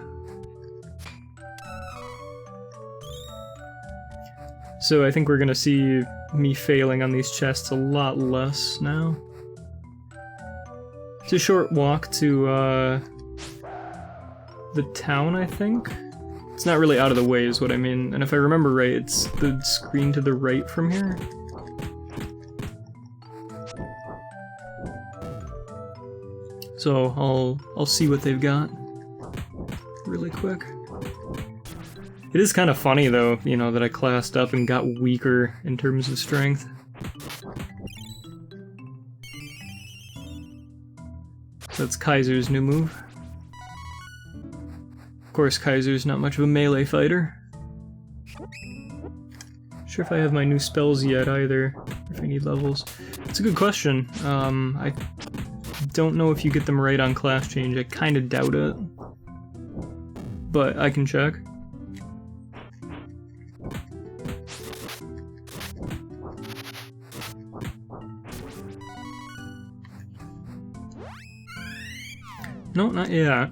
So I think we're gonna see me failing on these chests a lot less now. It's a short walk to the town, I think. It's not really out of the way is what I mean, and if I remember right, it's the screen to the right from here. So I'll see what they've got really quick. It is kind of funny though, you know, that I classed up and got weaker in terms of strength. So that's Kaiser's new move. Of course, Kaiser's not much of a melee fighter. Sure if I have my new spells yet either, if I need levels. It's a good question. I don't know if you get them right on class change. I kind of doubt it. But I can check. No, not yet.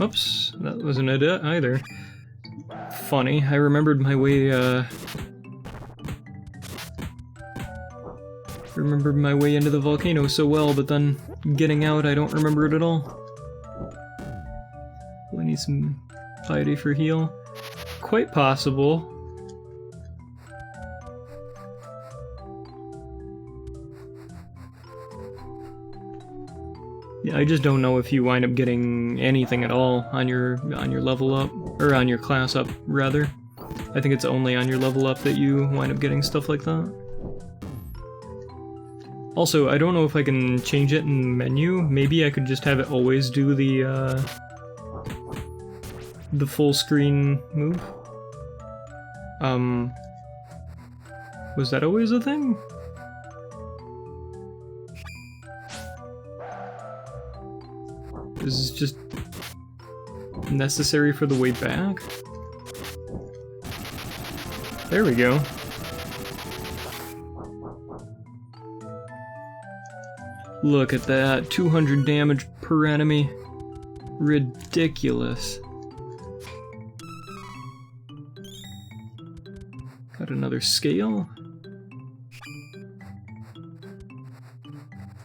Oops, that wasn't it either. Funny, I remembered my way, into the volcano so well, but then getting out, I don't remember it at all. I need some piety for heal. Quite possible. Yeah, I just don't know if you wind up getting anything at all on your level up, or on your class up, rather. I think it's only on your level up that you wind up getting stuff like that. Also, I don't know if I can change it in menu. Maybe I could just have it always do the full screen move. Was that always a thing? This is just necessary for the way back? There we go. Look at that, 200 damage per enemy. Ridiculous. Got another scale?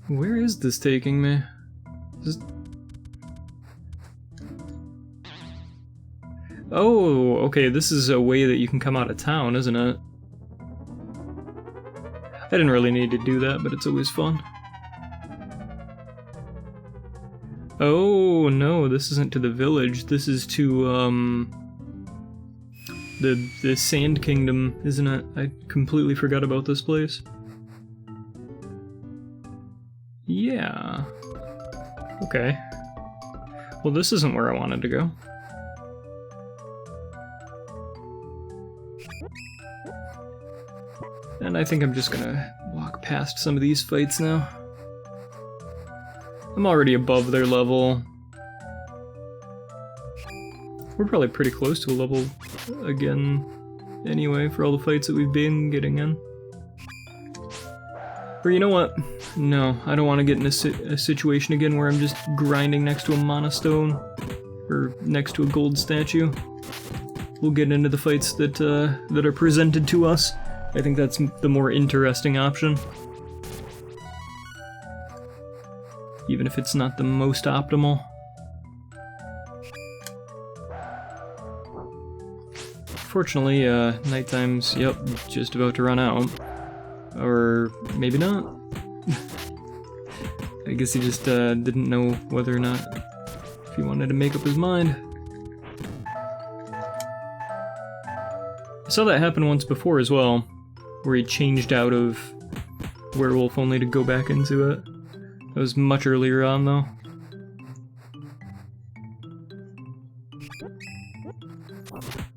Where is this taking me? Oh, okay, this is a way that you can come out of town, isn't it? I didn't really need to do that, but it's always fun. Oh, no, this isn't to the village. This is to, the Sand Kingdom, isn't it? I completely forgot about this place. Yeah. Okay. Well, this isn't where I wanted to go. And I think I'm just gonna walk past some of these fights now. I'm already above their level. We're probably pretty close to a level again anyway for all the fights that we've been getting in. Or you know what? No, I don't want to get in a situation again where I'm just grinding next to a mana stone or next to a gold statue. We'll get into the fights that that are presented to us. I think that's the more interesting option. Even if it's not the most optimal. Fortunately, nighttime's, yep, just about to run out. Or maybe not. I guess he just didn't know whether or not if he wanted to make up his mind. I saw that happen once before as well, where he changed out of werewolf only to go back into it. That was much earlier on, though.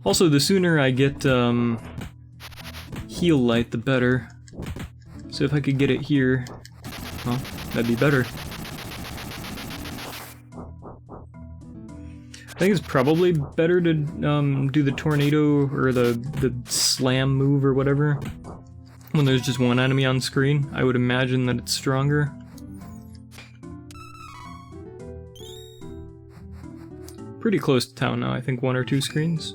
Also, the sooner I get heal light, the better. So if I could get it here, well, that'd be better. I think it's probably better to do the tornado or the slam move or whatever when there's just one enemy on screen. I would imagine that it's stronger. Pretty close to town now, I think 1 or 2 screens.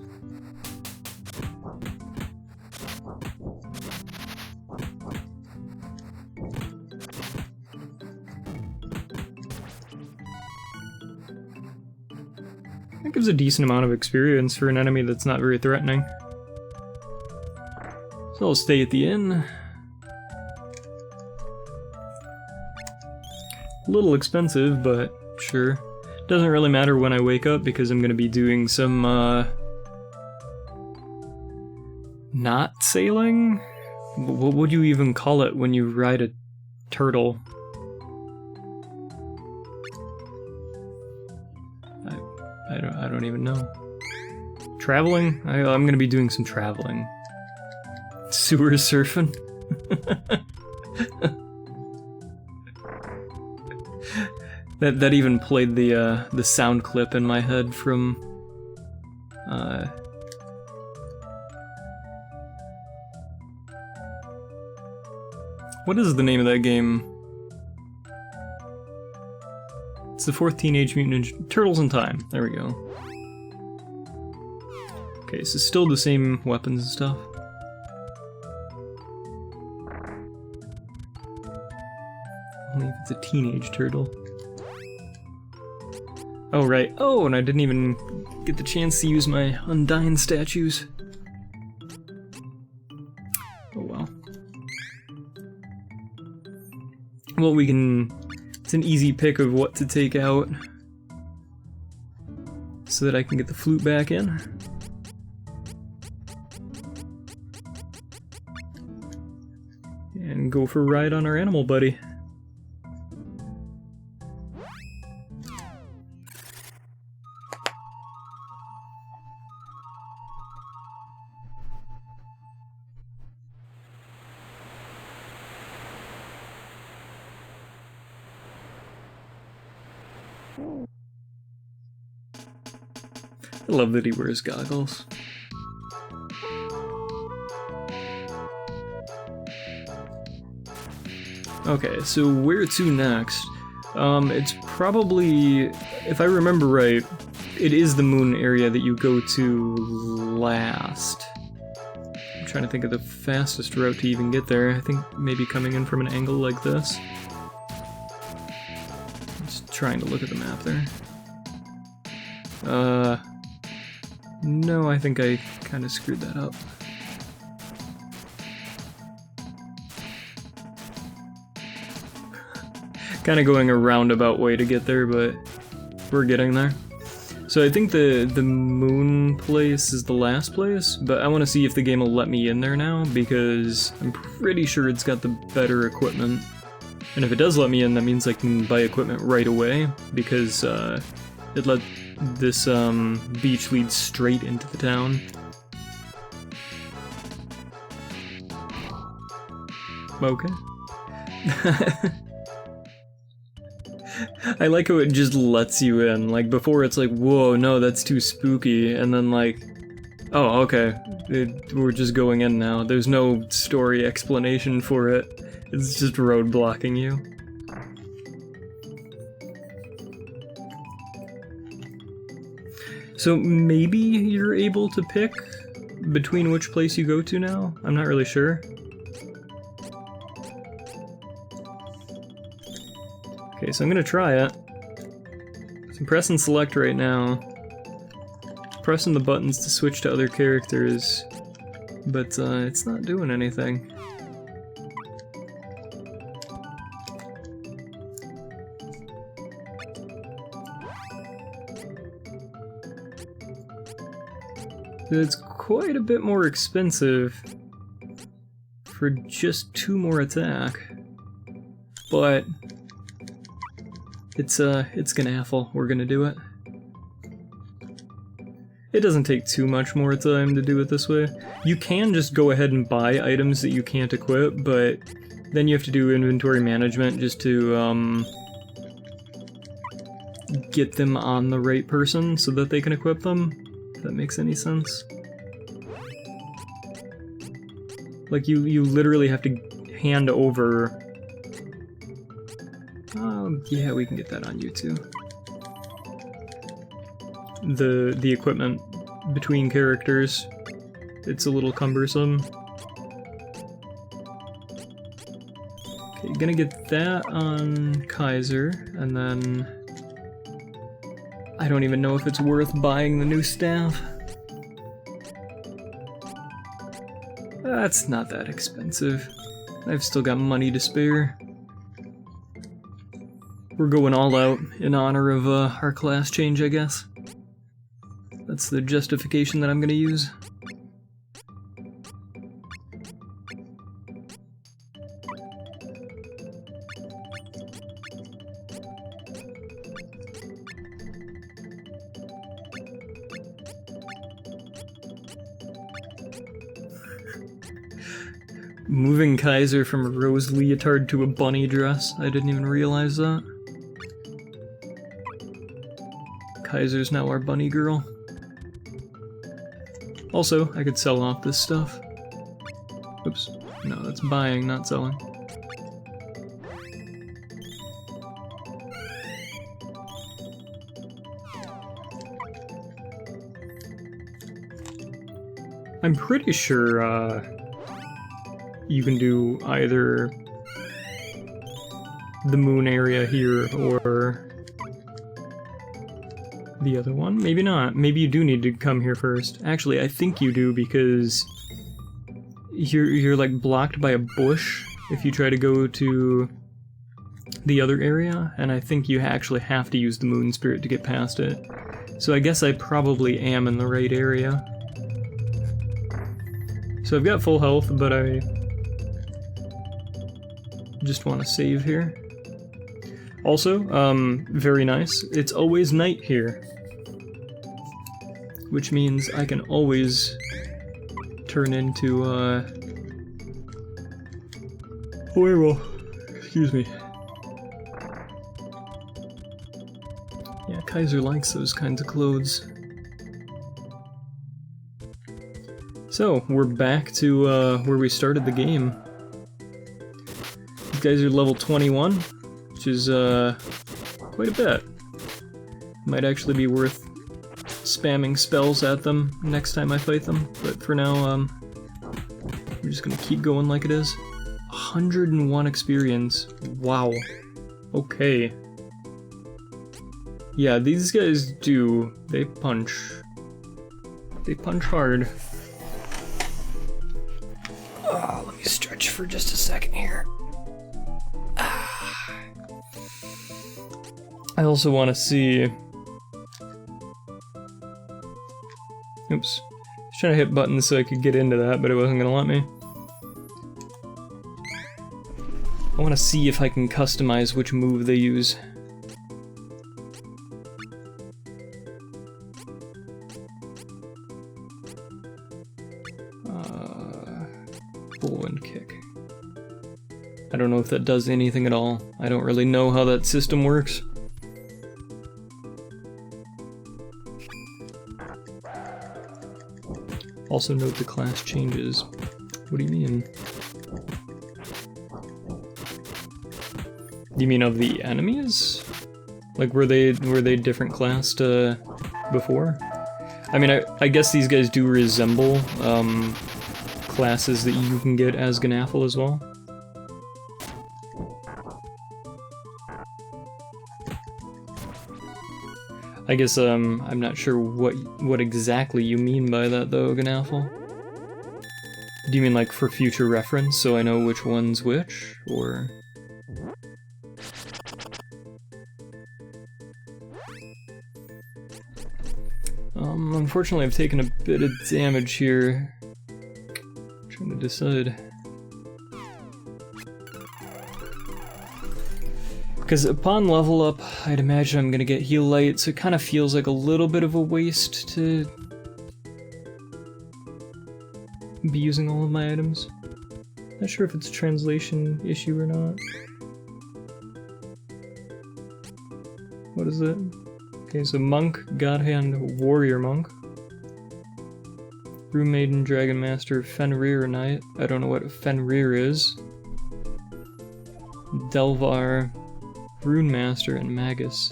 That gives a decent amount of experience for an enemy that's not very threatening. So I'll stay at the inn. A little expensive, but sure. Doesn't really matter when I wake up because I'm going to be doing some, not sailing? What would you even call it when you ride a turtle? I don't even know. Traveling? I'm going to be doing some traveling. Sewer surfing? That even played the sound clip in my head from what is the name of that game? It's the 4th Teenage Mutant Ninja Turtles in Time. There we go. Okay, so still the same weapons and stuff. Only if it's a teenage turtle. Oh, right. Oh, and I didn't even get the chance to use my Undyne statues. Oh, well. Well, we can It's an easy pick of what to take out so that I can get the flute back in. And go for a ride on our animal buddy. I love that he wears goggles. Okay, so where to next? It's probably, if I remember right, it is the moon area that you go to last. I'm trying to think of the fastest route to even get there. I think maybe coming in from an angle like this. Just trying to look at the map there. No, I think I kind of screwed that up. Kind of going a roundabout way to get there, but we're getting there. So I think the moon place is the last place, but I want to see if the game will let me in there now, because I'm pretty sure it's got the better equipment. And if it does let me in, that means I can buy equipment right away, because it let this beach lead straight into the town. Okay. I like how it just lets you in. Like, before it's like, whoa, no, that's too spooky, and then like, oh, okay, we're just going in now. There's no story explanation for it. It's just road blocking you. So maybe you're able to pick between which place you go to now? I'm not really sure. Okay, so I'm gonna try it. So I'm pressing select right now. Pressing the buttons to switch to other characters, but it's not doing anything. It's quite a bit more expensive for just 2 more attack, but it's gnaffle. We're gonna do it. It doesn't take too much more time to do it this way. You can just go ahead and buy items that you can't equip, but then you have to do inventory management just to get them on the right person so that they can equip them. If that makes any sense. Like, you literally have to hand over... yeah, we can get that on you too. The equipment between characters. It's a little cumbersome. Okay, gonna get that on Kaiser, and then... I don't even know if it's worth buying the new staff. That's not that expensive. I've still got money to spare. We're going all out in honor of our class change, I guess. That's the justification that I'm gonna use. Moving Kaiser from a rose leotard to a bunny dress. I didn't even realize that. Kaiser's now our bunny girl. Also, I could sell off this stuff. Oops. No, that's buying, not selling. I'm pretty sure, you can do either the moon area here or the other one. Maybe not. Maybe you do need to come here first. Actually, I think you do, because you're like blocked by a bush if you try to go to the other area, and I think you actually have to use the moon spirit to get past it. So I guess I probably am in the right area. So I've got full health, but I just want to save here. Also, very nice, it's always night here. Which means I can always turn into, werewolf. Excuse me. Yeah, Kaiser likes those kinds of clothes. So, we're back to, where we started the game. These guys are level 21, which is, quite a bit. Might actually be worth spamming spells at them next time I fight them, but for now, we're just gonna keep going like it is. 101 experience. Wow. Okay. Yeah, these guys do. They punch. They punch hard. Oh, let me stretch for just a second here. I also want to see... Oops. I was trying to hit buttons so I could get into that, but it wasn't gonna let me. I want to see if I can customize which move they use. Whirlwind kick. I don't know if that does anything at all. I don't really know how that system works. Also note the class changes. What do you mean? You mean of the enemies? Like were they different classed before? I mean I guess these guys do resemble classes that you can get as Gnaffle as well. I guess I'm not sure what exactly you mean by that though, Gnaffle. Do you mean like for future reference so I know which one's which, or? Unfortunately I've taken a bit of damage here. I'm trying to decide. Because upon level up, I'd imagine I'm gonna get heal light, so it kind of feels like a little bit of a waste to be using all of my items. Not sure if it's a translation issue or not. What is it? Okay, so Monk, Godhand, Warrior Monk. Rune Maiden, Dragon Master, Fenrir Knight. I don't know what Fenrir is. Delvar, Rune Master, and Magus.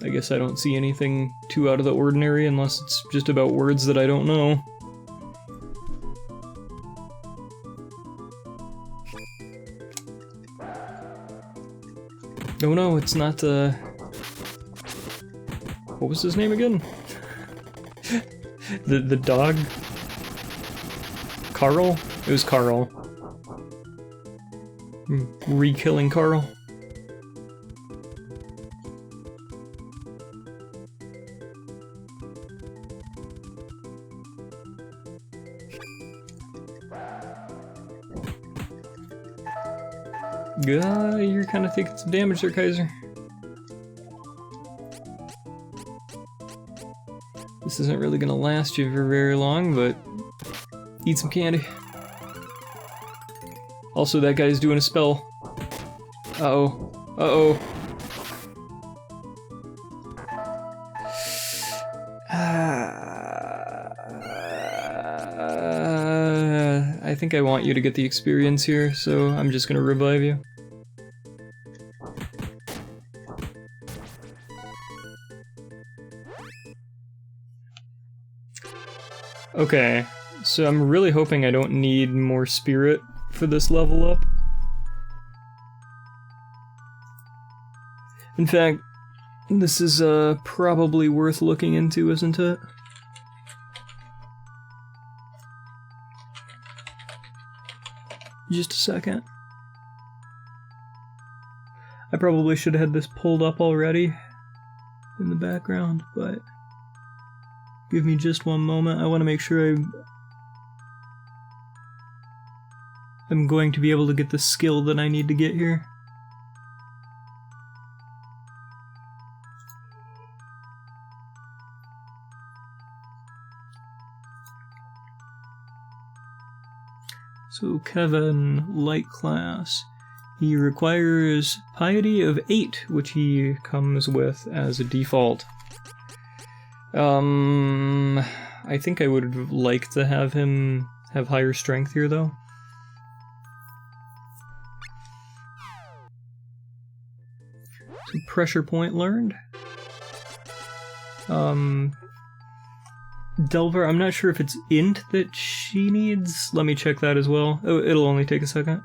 I guess I don't see anything too out of the ordinary unless it's just about words that I don't know. Oh no, it's not, what was his name again? the dog? Carl? It was Carl. Re-killing Carl. You're kind of taking some damage there, Kaiser. This isn't really gonna last you for very long, but eat some candy. Also, that guy's doing a spell. Uh-oh. Uh-oh. I think I want you to get the experience here, so I'm just gonna revive you. Okay, so I'm really hoping I don't need more spirit for this level up. In fact, this is probably worth looking into, isn't it? Just a second. I probably should have had this pulled up already in the background, but give me just one moment. I want to make sure I'm going to be able to get the skill that I need to get here. So Kevin, light class. He requires piety of 8, which he comes with as a default. I think I would like to have him have higher strength here, though. So pressure point learned. Delver, I'm not sure if it's int that she needs. Let me check that as well. Oh, it'll only take a second.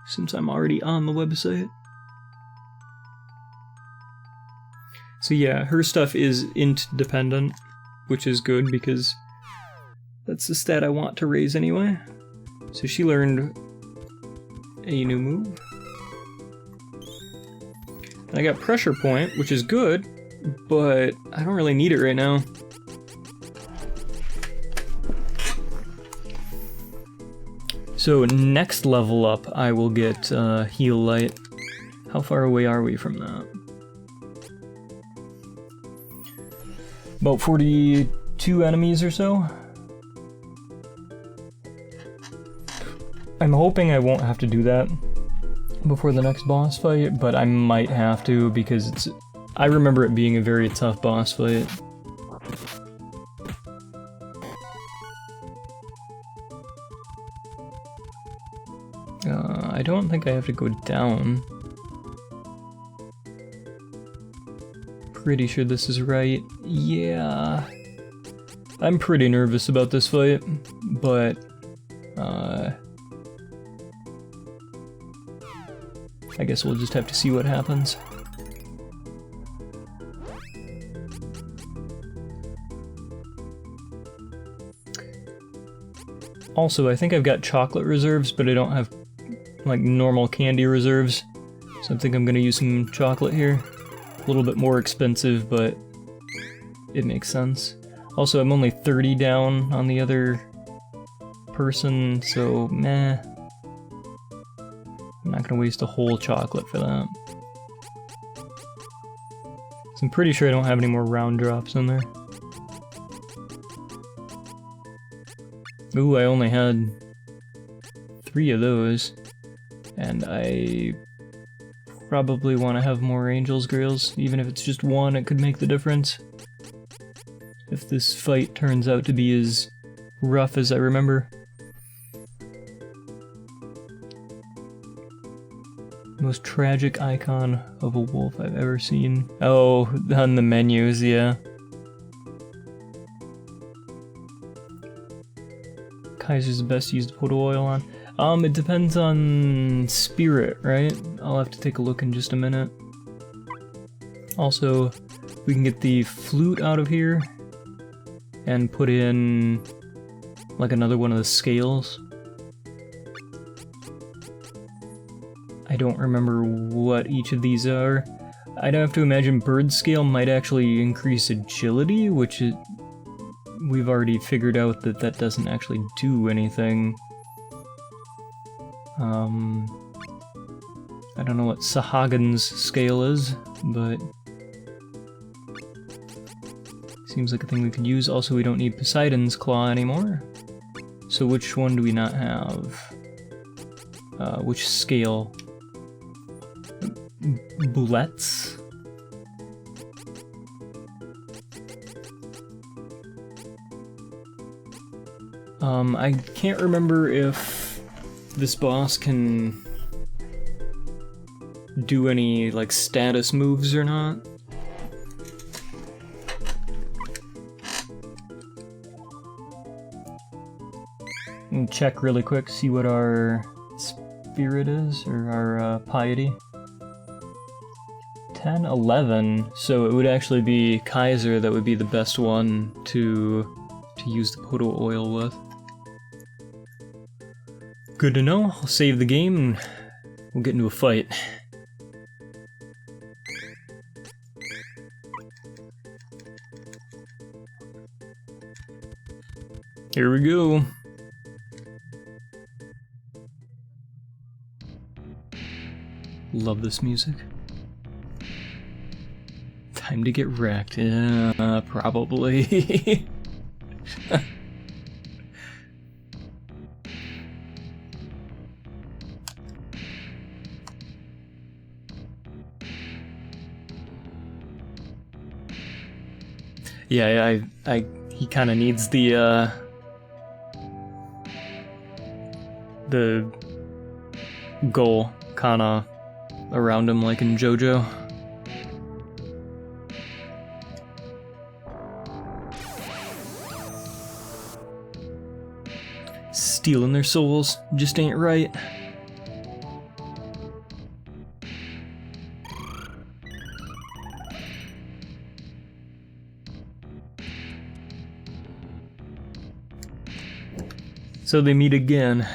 Since I'm already on the website. So yeah, her stuff is int dependent, which is good because that's the stat I want to raise anyway. So she learned a new move. And I got pressure point, which is good, but I don't really need it right now. So next level up, I will get heal light. How far away are we from that? About 42 enemies or so. I'm hoping I won't have to do that before the next boss fight, but I might have to because I remember it being a very tough boss fight. I don't think I have to go down. Pretty sure this is right. Yeah. I'm pretty nervous about this fight, but I guess we'll just have to see what happens. Also, I think I've got chocolate reserves, but I don't have like normal candy reserves. So I think I'm gonna use some chocolate here. A little bit more expensive, but it makes sense. Also, I'm only 30 down on the other person, so meh. I'm not gonna waste a whole chocolate for that. So I'm pretty sure I don't have any more round drops in there. Ooh, I only had 3 of those. And I probably want to have more Angel's Grails. Even if it's just 1, it could make the difference. If this fight turns out to be as rough as I remember. Most tragic icon of a wolf I've ever seen. Oh, on the menus, yeah. Kaiser's the best to use the photo oil on. It depends on spirit, right? I'll have to take a look in just a minute. Also, we can get the flute out of here and put in like another one of the scales. I don't remember what each of these are. I'd have to imagine bird scale might actually increase agility, which we've already figured out that that doesn't actually do anything. I don't know what Sahagan's scale is, but seems like a thing we could use. Also, we don't need Poseidon's Claw anymore. So which one do we not have? Which scale? Bullets? I can't remember if this boss can do any, like, status moves or not. And check really quick, see what our spirit is, or our piety. 10, 11, so it would actually be Kaiser that would be the best one to use the Poto oil with. Good to know. I'll save the game and we'll get into a fight. Here we go. Love this music. Time to get wrecked. Yeah, probably. Yeah, he kind of needs the goal kind of around him like in JoJo. Stealing their souls just ain't right. So they meet again.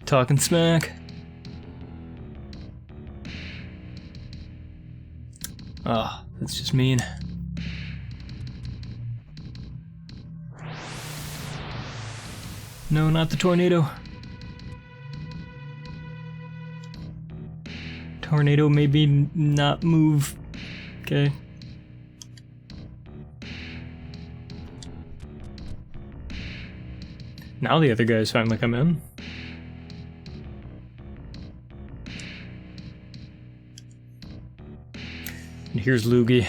Talking smack. Ah, oh, that's just mean. No, not the tornado. Tornado maybe not move. Okay. Now the other guys finally come in. And here's Luigi.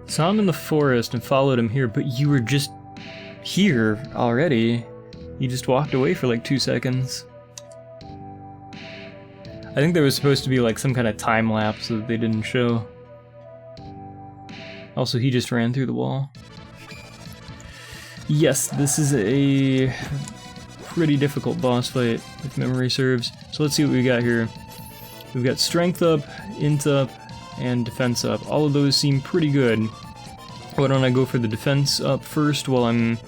Saw him in the forest and followed him here, but you were just here already. You just walked away for like 2 seconds. I think there was supposed to be like some kind of time lapse that they didn't show. Also, he just ran through the wall. Yes, this is a pretty difficult boss fight, if memory serves. So let's see what we got here. We've got strength up, int up, and defense up. All of those seem pretty good. Why don't I go for the defense up first while I'm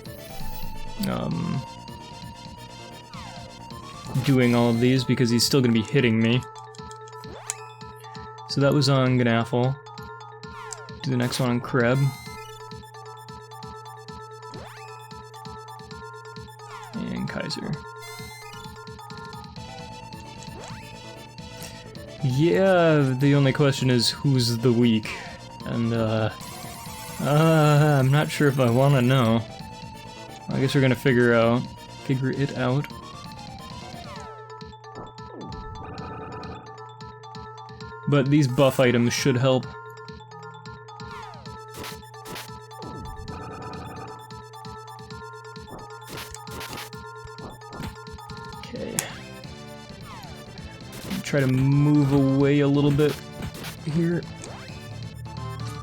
doing all of these, because he's still going to be hitting me. So that was on Gnaffle. Do the next one on Kreb. And Kaiser. Yeah, the only question is who's the weak, and I'm not sure if I want to know. I guess we're gonna figure it out. But these buff items should help. Okay. Try to move away a little bit here.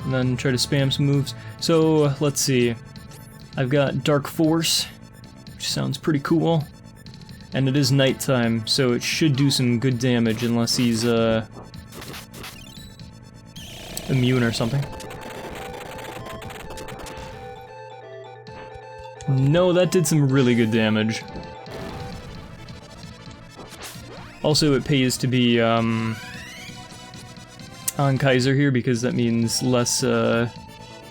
And then try to spam some moves. So, let's see. I've got Dark Force, which sounds pretty cool. And it is nighttime, so it should do some good damage unless he's, immune or something. No, that did some really good damage. Also, it pays to be, on Kaiser here, because that means less,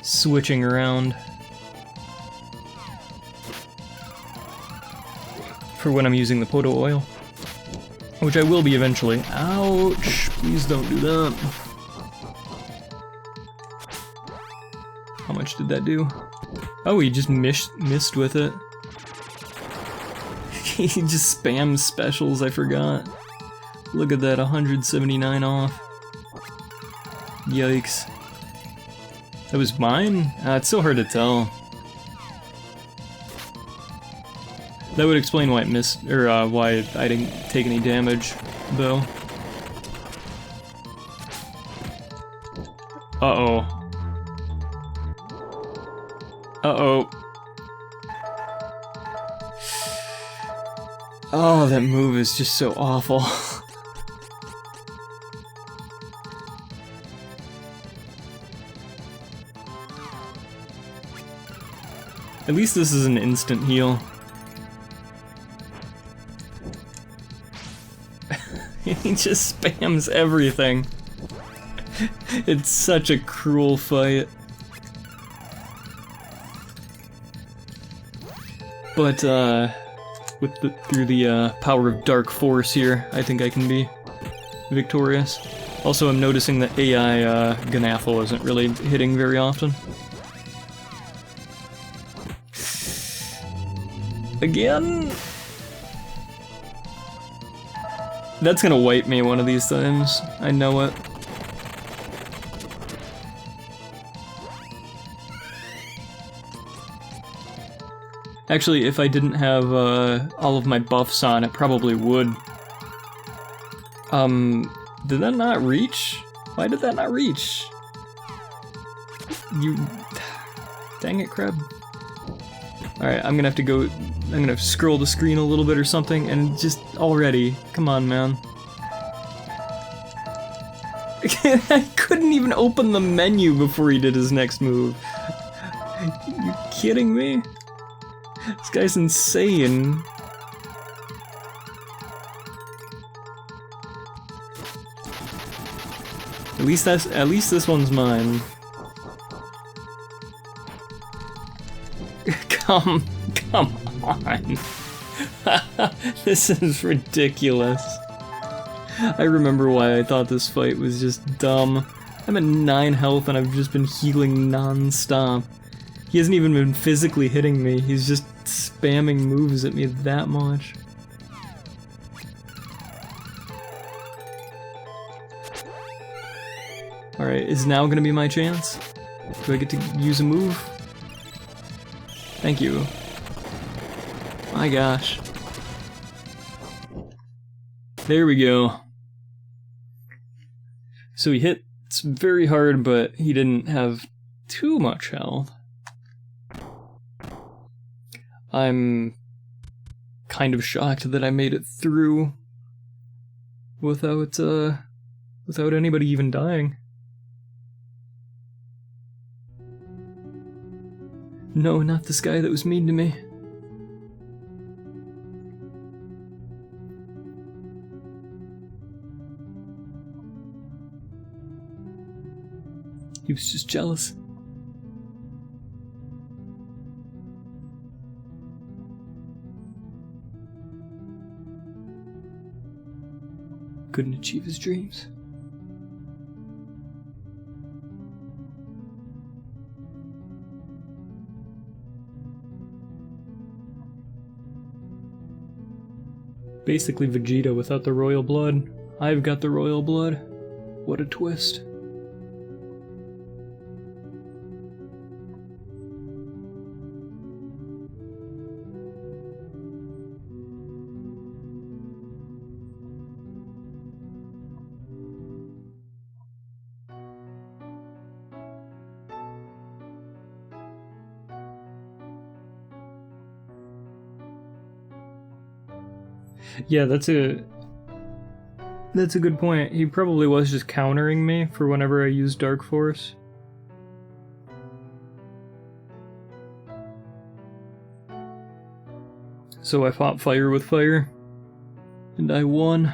switching around. For when I'm using the Poto Oil. Which I will be eventually. Ouch! Please don't do that. How much did that do? Oh, he just missed with it. He just spams specials, I forgot. Look at that, 179 off. Yikes. That was mine? It's so hard to tell. That would explain why it missed, or why I didn't take any damage, though. Uh-oh. Uh-oh. Oh, that move is just so awful. At least this is an instant heal. He just spams everything. It's such a cruel fight. But, through the power of Dark Force here, I think I can be victorious. Also, I'm noticing that AI Ganaffle isn't really hitting very often. Again? That's gonna wipe me one of these times. I know it. Actually, if I didn't have all of my buffs on, it probably would. Did that not reach? Why did that not reach? You... Dang it, Crab. Alright, I'm gonna have to go... I'm gonna scroll the screen a little bit or something, and just already... Come on, man. I couldn't even open the menu before he did his next move. You kidding me? This guy's insane. At least this one's mine. Come on. This is ridiculous. I remember why I thought this fight was just dumb. I'm at 9 health and I've just been healing non-stop. He hasn't even been physically hitting me, he's just spamming moves at me that much. Alright, is now gonna be my chance? Do I get to use a move? Thank you. My gosh. There we go. So he hit very hard, but he didn't have too much health. I'm kind of shocked that I made it through without anybody even dying. No, not this guy that was mean to me. He was just jealous. Couldn't achieve his dreams. Basically Vegeta without the royal blood. I've got the royal blood. What a twist. Yeah, that's a good point. He probably was just countering me for whenever I used Dark Force. So I fought fire with fire, and I won.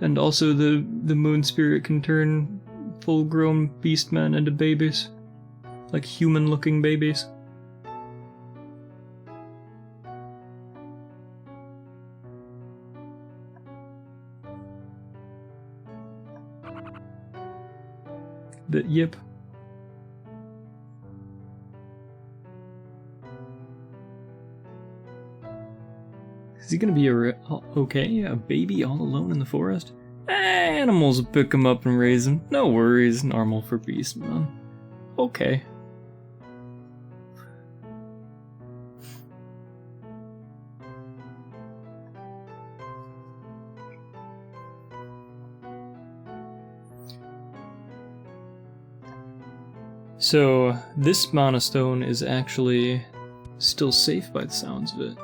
And also the moon spirit can turn full-grown beastmen into babies, like human-looking babies. Yep. Is he gonna be okay? A baby all alone in the forest? Animals will pick him up and raise him. No worries, normal for beastmen. Okay. So, this Mana Stone is actually still safe by the sounds of it.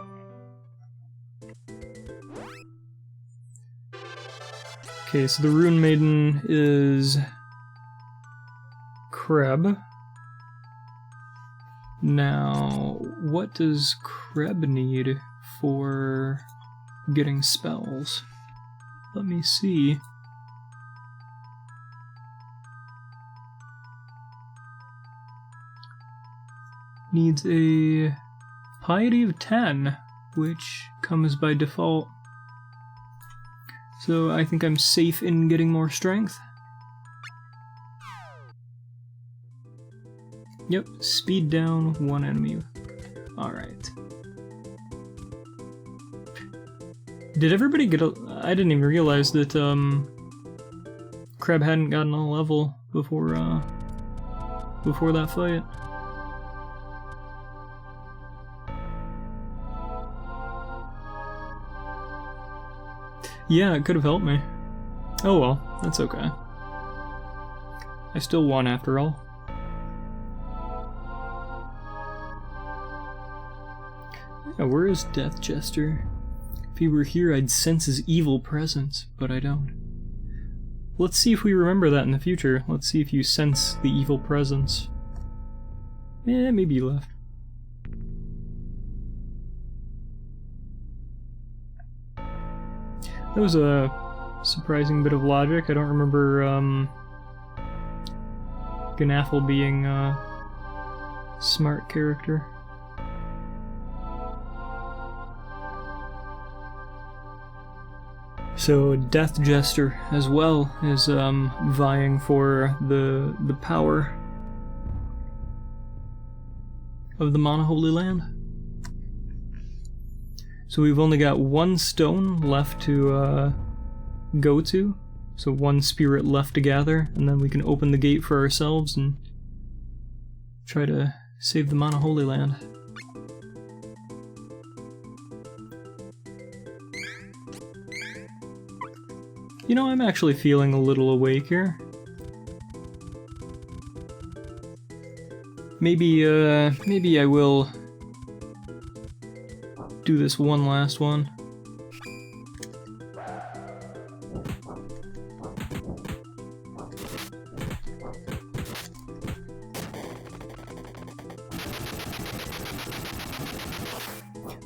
Okay, so the Rune Maiden is Kreb. Now, what does Kreb need for getting spells? Let me see. Needs a piety of 10, which comes by default. So I think I'm safe in getting more strength. Yep, speed down 1 enemy. Alright. Did everybody get a... I didn't even realize that Kreb hadn't gotten a level before that fight. Yeah, it could have helped me. Oh well, that's okay. I still won after all. Yeah, where is Death Jester? If he were here, I'd sense his evil presence, but I don't. Let's see if we remember that in the future. Let's see if you sense the evil presence. Eh, maybe you left. That was a surprising bit of logic. I don't remember Gnaffle being a smart character. So Death Jester as well is vying for the power of the Monoholy Land. So we've only got 1 stone left to go to, so 1 spirit left to gather, and then we can open the gate for ourselves and try to save the Monoholy Land. You know, I'm actually feeling a little awake here. Maybe I will do this one last one.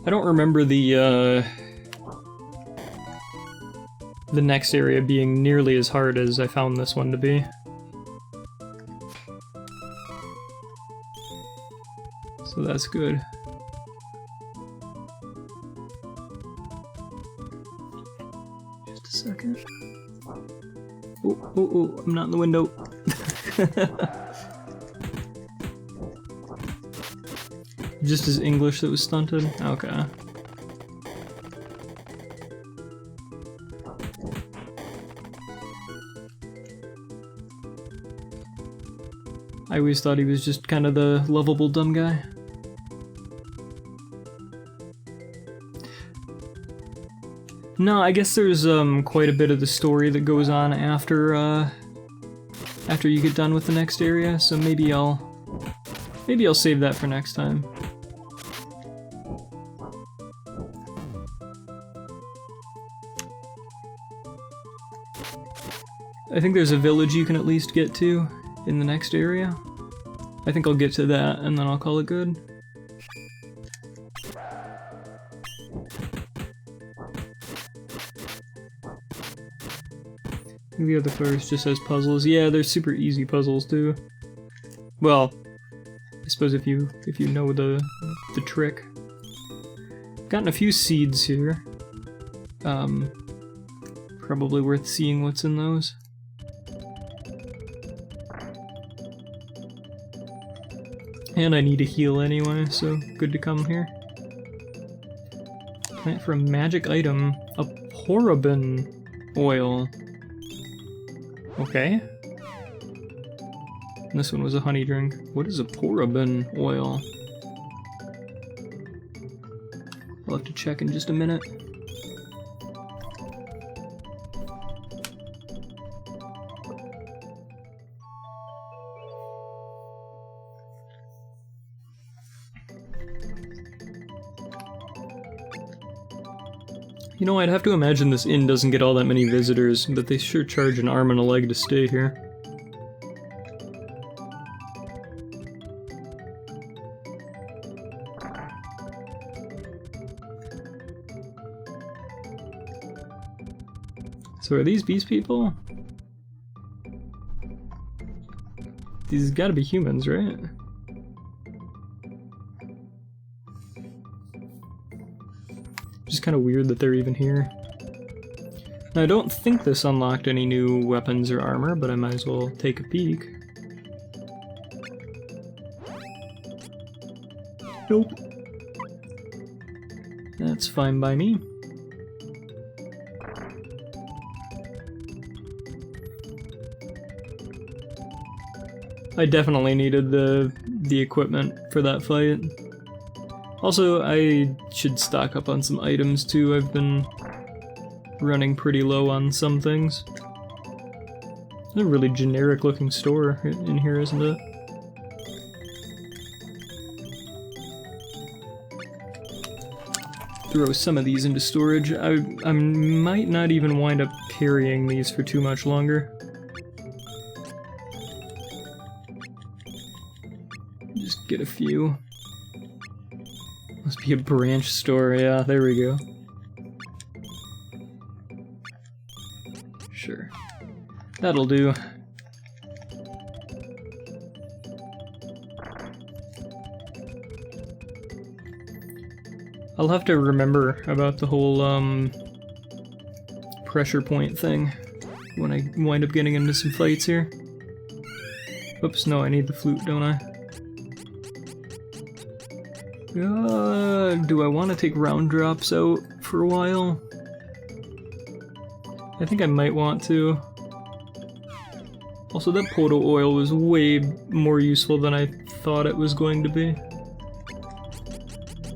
I don't remember the next area being nearly as hard as I found this one to be. So that's good. Just a second. Oh, I'm not in the window. Just his English that was stunted? Okay. I always thought he was just kind of the lovable dumb guy. No, I guess there's quite a bit of the story that goes on after you get done with the next area, so maybe I'll save that for next time. I think there's a village you can at least get to in the next area. I think I'll get to that and then I'll call it good. The other players just has puzzles. Yeah, they're super easy puzzles too. Well, I suppose if you know the trick. Gotten a few seeds here. Probably worth seeing what's in those. And I need to heal anyway, so good to come here. Plant for a magic item, a Porabin oil. Okay. And this one was a honey drink. What is a Porabin oil? I'll have to check in just a minute. You know, I'd have to imagine this inn doesn't get all that many visitors, but they sure charge an arm and a leg to stay here. So are these beast people? These gotta be humans, right? Just kind of weird that they're even here. Now, I don't think this unlocked any new weapons or armor, but I might as well take a peek. Nope. That's fine by me. I definitely needed the equipment for that fight. Also, I should stock up on some items too. I've been running pretty low on some things. It's a really generic looking store in here, isn't it? Throw some of these into storage. I might not even wind up carrying these for too much longer. Just get a few. Must be a branch store, yeah, there we go. Sure. That'll do. I'll have to remember about the whole, pressure point thing when I wind up getting into some fights here. Oops, no, I need the flute, don't I? Do I want to take round drops out for a while? I think I might want to. Also, that Poto oil was way more useful than I thought it was going to be.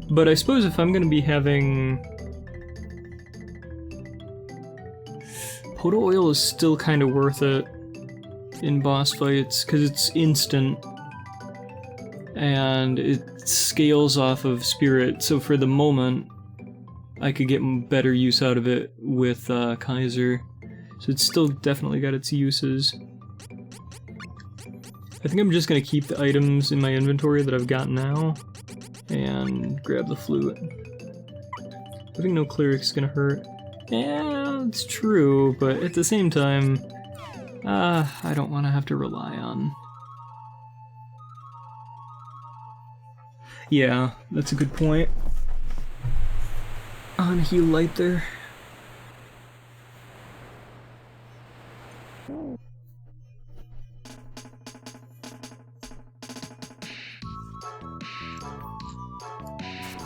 But I suppose if I'm going to be having... Poto oil is still kind of worth it in boss fights, because it's instant. And it scales off of spirit, so for the moment, I could get better use out of it with Kaiser. So it's still definitely got its uses. I think I'm just going to keep the items in my inventory that I've got now, and grab the flute. Having no cleric's gonna hurt. Yeah, it's true, but at the same time, I don't want to have to rely on... Yeah, that's a good point. On heal light there.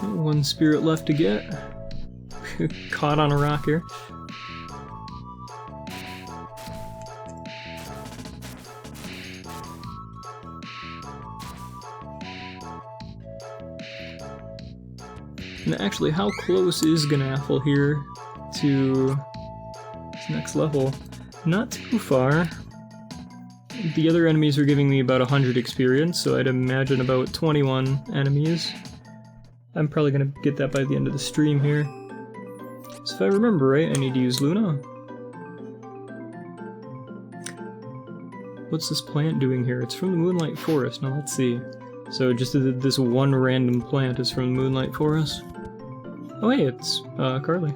One spirit left to get. Caught on a rock here. And actually, how close is Gnaffle here to this next level? Not too far. The other enemies are giving me about 100 experience, so I'd imagine about 21 enemies. I'm probably gonna get that by the end of the stream here. So if I remember right, I need to use Luna. What's this plant doing here? It's from the Moonlight Forest. Now let's see. So just this one random plant is from the Moonlight Forest. Oh hey, it's Carly.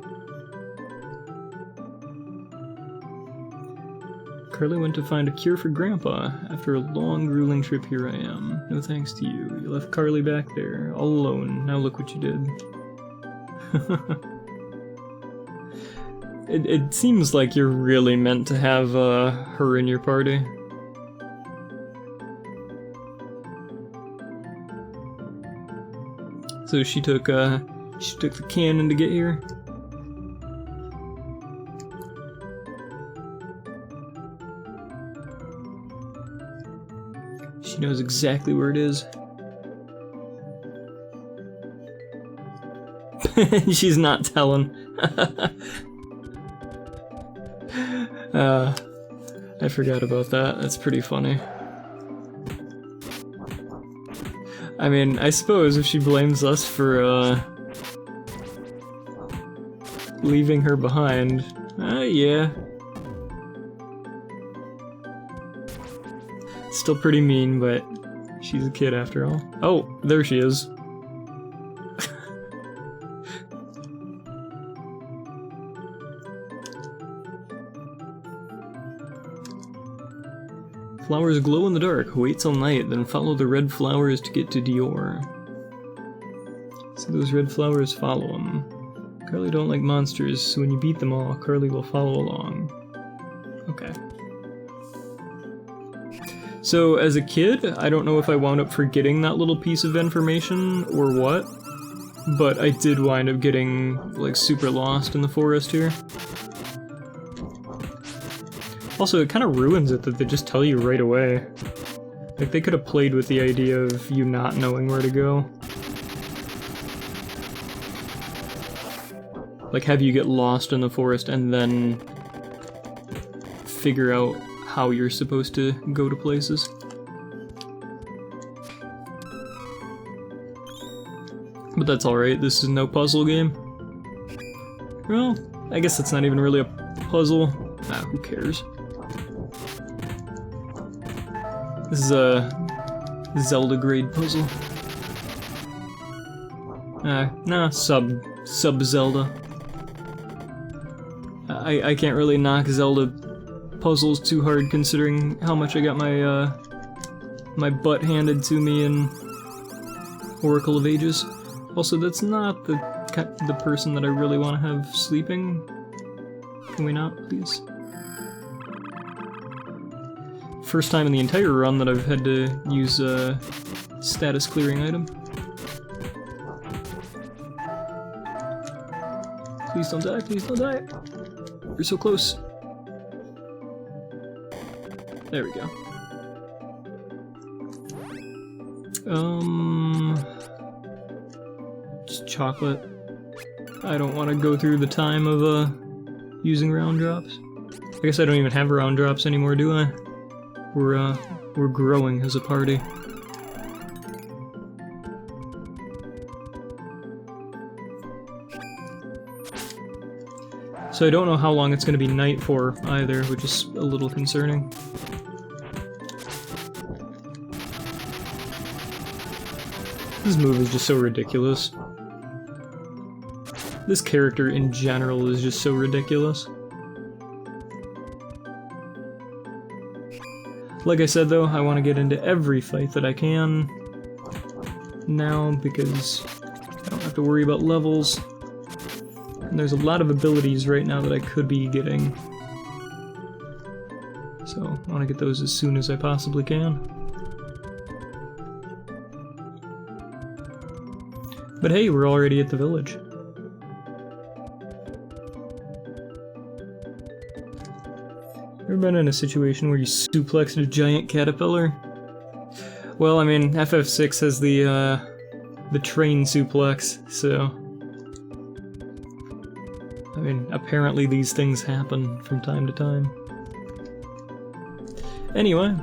Carly went to find a cure for Grandpa. After a long, grueling trip, here I am. No thanks to you. You left Carly back there, all alone. Now look what you did. It seems like you're really meant to have her in your party. So she took the cannon to get here. She knows exactly where it is. She's not telling. I forgot about that. That's pretty funny. I mean, I suppose if she blames us for, leaving her behind, yeah. Still pretty mean, but she's a kid after all. Oh, there she is. Flowers glow in the dark. Wait till night, then follow the red flowers to get to Dior. So those red flowers, follow them. Carly don't like monsters, so when you beat them all, Carly will follow along. Okay. So as a kid, I don't know if I wound up forgetting that little piece of information or what, but I did wind up getting, like, super lost in the forest here. Also, it kind of ruins it that they just tell you right away. Like, they could have played with the idea of you not knowing where to go. Like, have you get lost in the forest and then figure out how you're supposed to go to places. But that's alright, this is no puzzle game. Well, I guess it's not even really a puzzle. Ah, who cares? This is a Zelda grade puzzle. Nah, sub Zelda. I can't really knock Zelda puzzles too hard considering how much I got my my butt handed to me in Oracle of Ages. Also, that's not the person that I really want to have sleeping. Can we not, please? First time in the entire run that I've had to use a status clearing item. Please don't die, please don't die. We're so close. There we go. Just chocolate. I don't want to go through the time of using round drops. I guess I don't even have round drops anymore, do I? We're growing as a party. So I don't know how long it's going to be night for either, which is a little concerning. This move is just so ridiculous. This character in general is just so ridiculous. Like I said though, I want to get into every fight that I can now because I don't have to worry about levels. And there's a lot of abilities right now that I could be getting. So I want to get those as soon as I possibly can. But hey, we're already at the village. Ever been in a situation where you suplexed a giant caterpillar? Well, I mean, FF6 has the train suplex, so... I mean, apparently these things happen from time to time. Anyway,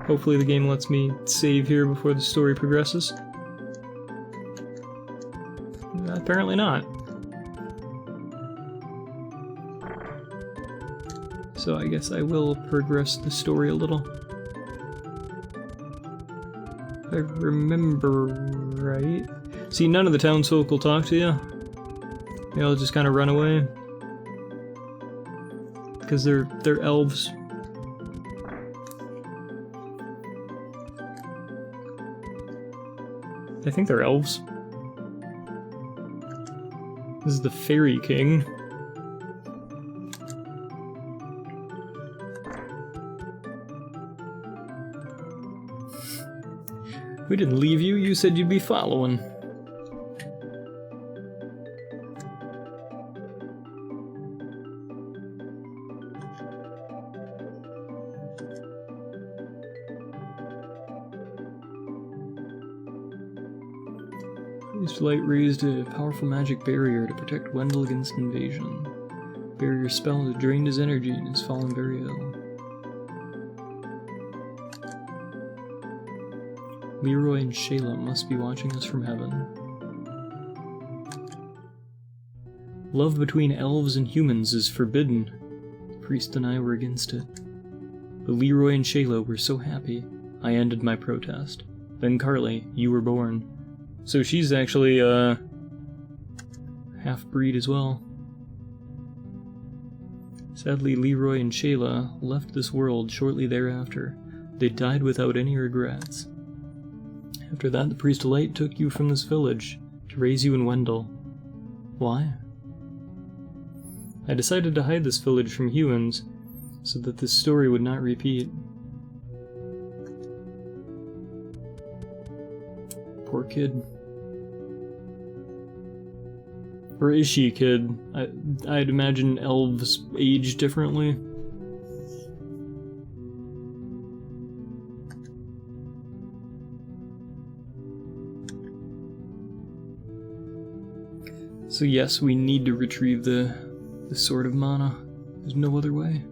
hopefully the game lets me save here before the story progresses. Apparently not. So I guess I will progress the story a little. If I remember right... See, none of the townsfolk will talk to you. They'll just kind of run away. Because they're elves. I think they're elves. This is the Fairy King. We didn't leave you, you said you'd be following. Light raised a powerful magic barrier to protect Wendell against invasion. Barrier spell has drained his energy and has fallen very ill. Leroy and Shayla must be watching us from heaven. Love between elves and humans is forbidden. The priest and I were against it. But Leroy and Shayla were so happy, I ended my protest. Then Carly, you were born. So she's actually, half-breed as well. Sadly, Leroy and Shayla left this world shortly thereafter. They died without any regrets. After that, the Priest of Light took you from this village to raise you in Wendell. Why? I decided to hide this village from humans so that this story would not repeat. Poor kid. Or is she a kid? I'd imagine elves age differently. So yes, we need to retrieve the Sword of Mana. There's no other way.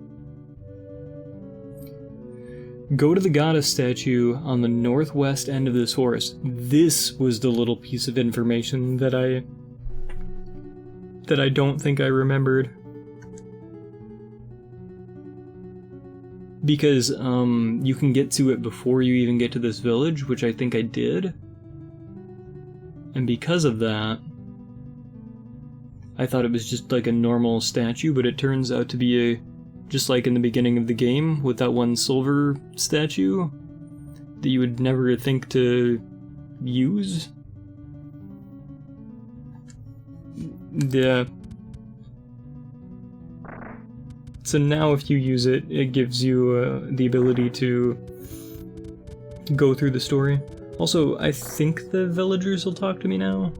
Go to the goddess statue on the northwest end of this forest. This was the little piece of information that I don't think I remembered. Because you can get to it before you even get to this village, which I think I did. And because of that, I thought it was just like a normal statue, but it turns out to be just like in the beginning of the game with that one silver statue that you would never think to use. Yeah. So now if you use it, it gives you the ability to go through the story. Also, I think the villagers will talk to me now.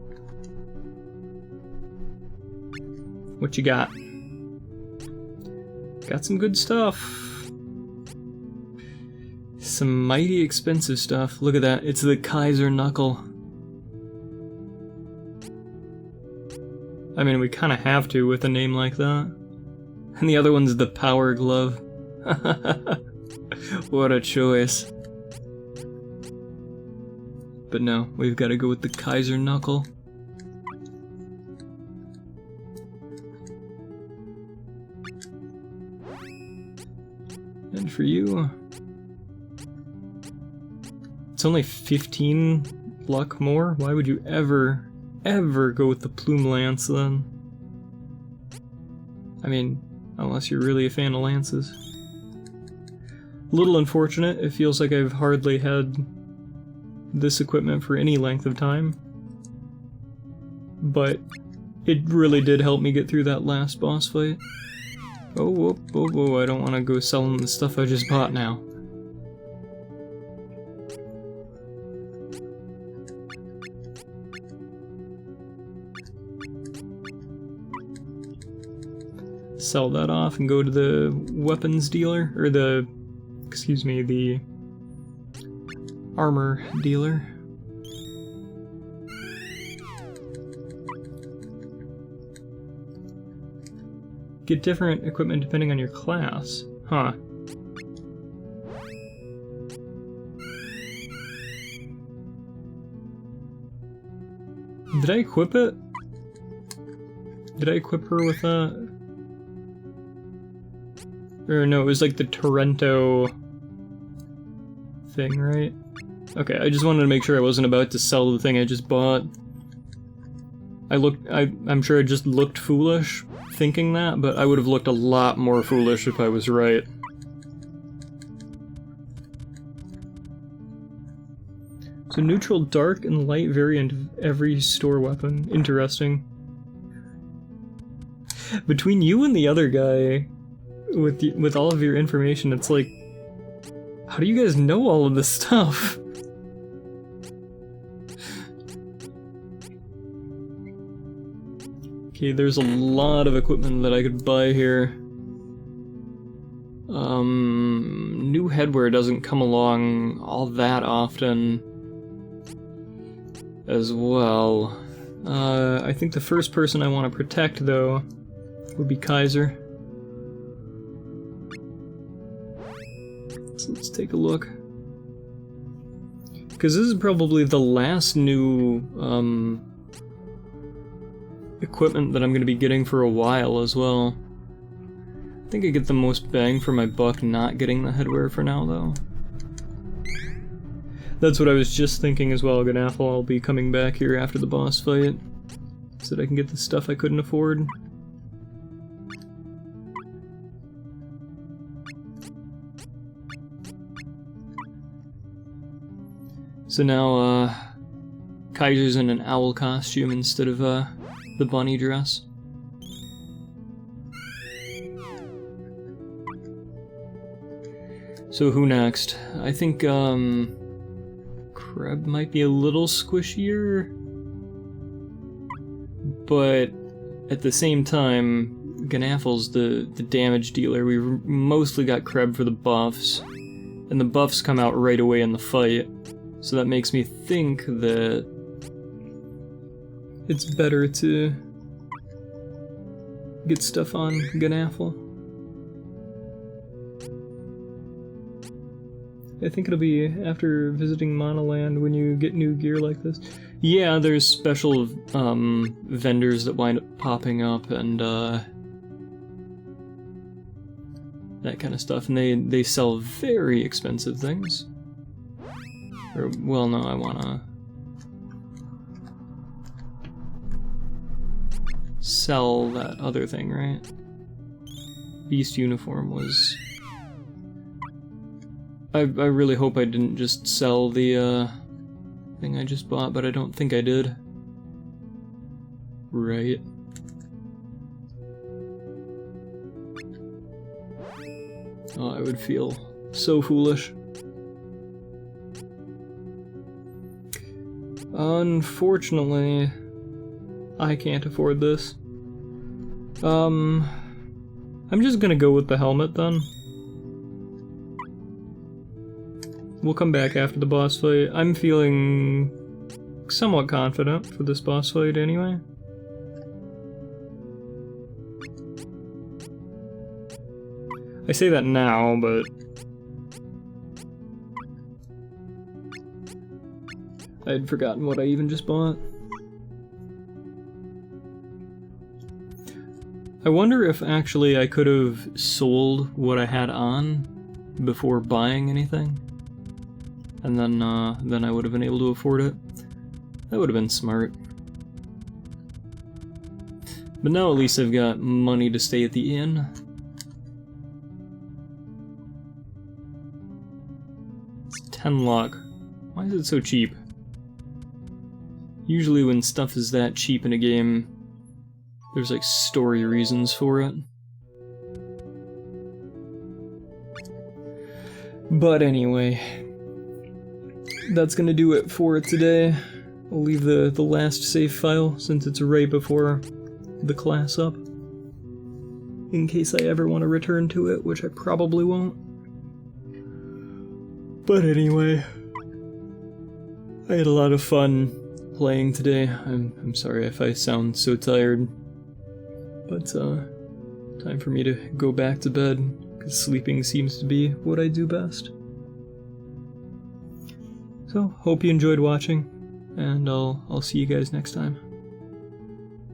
What you got? Got some good stuff. Some mighty expensive stuff. Look at that. It's the Kaiser Knuckle. I mean, we kind of have to with a name like that. And the other one's the Power Glove. What a choice. But no, we've got to go with the Kaiser Knuckle. And for you, it's only 15 luck more? Why would you ever go with the Plume Lance then? I mean, unless you're really a fan of lances. A little unfortunate, it feels like I've hardly had this equipment for any length of time. But it really did help me get through that last boss fight. Oh, whoa, whoa, whoa, I don't want to go selling the stuff I just bought now. Sell that off and go to the weapons dealer, or the armor dealer. Get different equipment depending on your class. Huh. Did I equip it? Did I equip her with that? Or no, it was like the Torrento thing, right? Okay, I just wanted to make sure I wasn't about to sell the thing I just bought. I'm sure I just looked foolish thinking that, but I would have looked a lot more foolish if I was right. So neutral, dark, and light variant of every store weapon. Interesting. Between you and the other guy, with all of your information, it's like, how do you guys know all of this stuff? Okay, there's a lot of equipment that I could buy here. New headwear doesn't come along all that often as well. I think the first person I want to protect, though, would be Kaiser. So let's take a look. Because this is probably the last new equipment that I'm going to be getting for a while as well. I think I get the most bang for my buck not getting the headwear for now, though. That's what I was just thinking as well, Ganathal. I'll be coming back here after the boss fight so that I can get the stuff I couldn't afford. So now, Kaiser's in an owl costume instead of, the bunny dress. So who next? I think, Kreb might be a little squishier, but at the same time, Gnafel's the damage dealer. We mostly got Kreb for the buffs, and the buffs come out right away in the fight, so that makes me think that it's better to get stuff on Gnafel. I think it'll be after visiting Monoland when you get new gear like this. Yeah, there's special vendors that wind up popping up and that kind of stuff, and they sell very expensive things. Or, well, no, I wanna sell that other thing, right? Beast uniform was... I really hope I didn't just sell the thing I just bought, but I don't think I did. Right. Oh, I would feel so foolish. Unfortunately, I can't afford this. I'm just gonna go with the helmet then. We'll come back after the boss fight. I'm feeling somewhat confident for this boss fight anyway. I say that now, but I had forgotten what I even just bought. I wonder if actually I could have sold what I had on before buying anything. And then I would have been able to afford it. That would have been smart. But now at least I've got money to stay at the inn. It's 10 luck. Why is it so cheap? Usually when stuff is that cheap in a game, there's like story reasons for it. But anyway, that's gonna do it for today. I'll leave the last save file since it's right before the class up, in case I ever want to return to it, which I probably won't. But anyway, I had a lot of fun playing today. I'm sorry if I sound so tired, but time for me to go back to bed, because sleeping seems to be what I do best. So, hope you enjoyed watching, and I'll see you guys next time.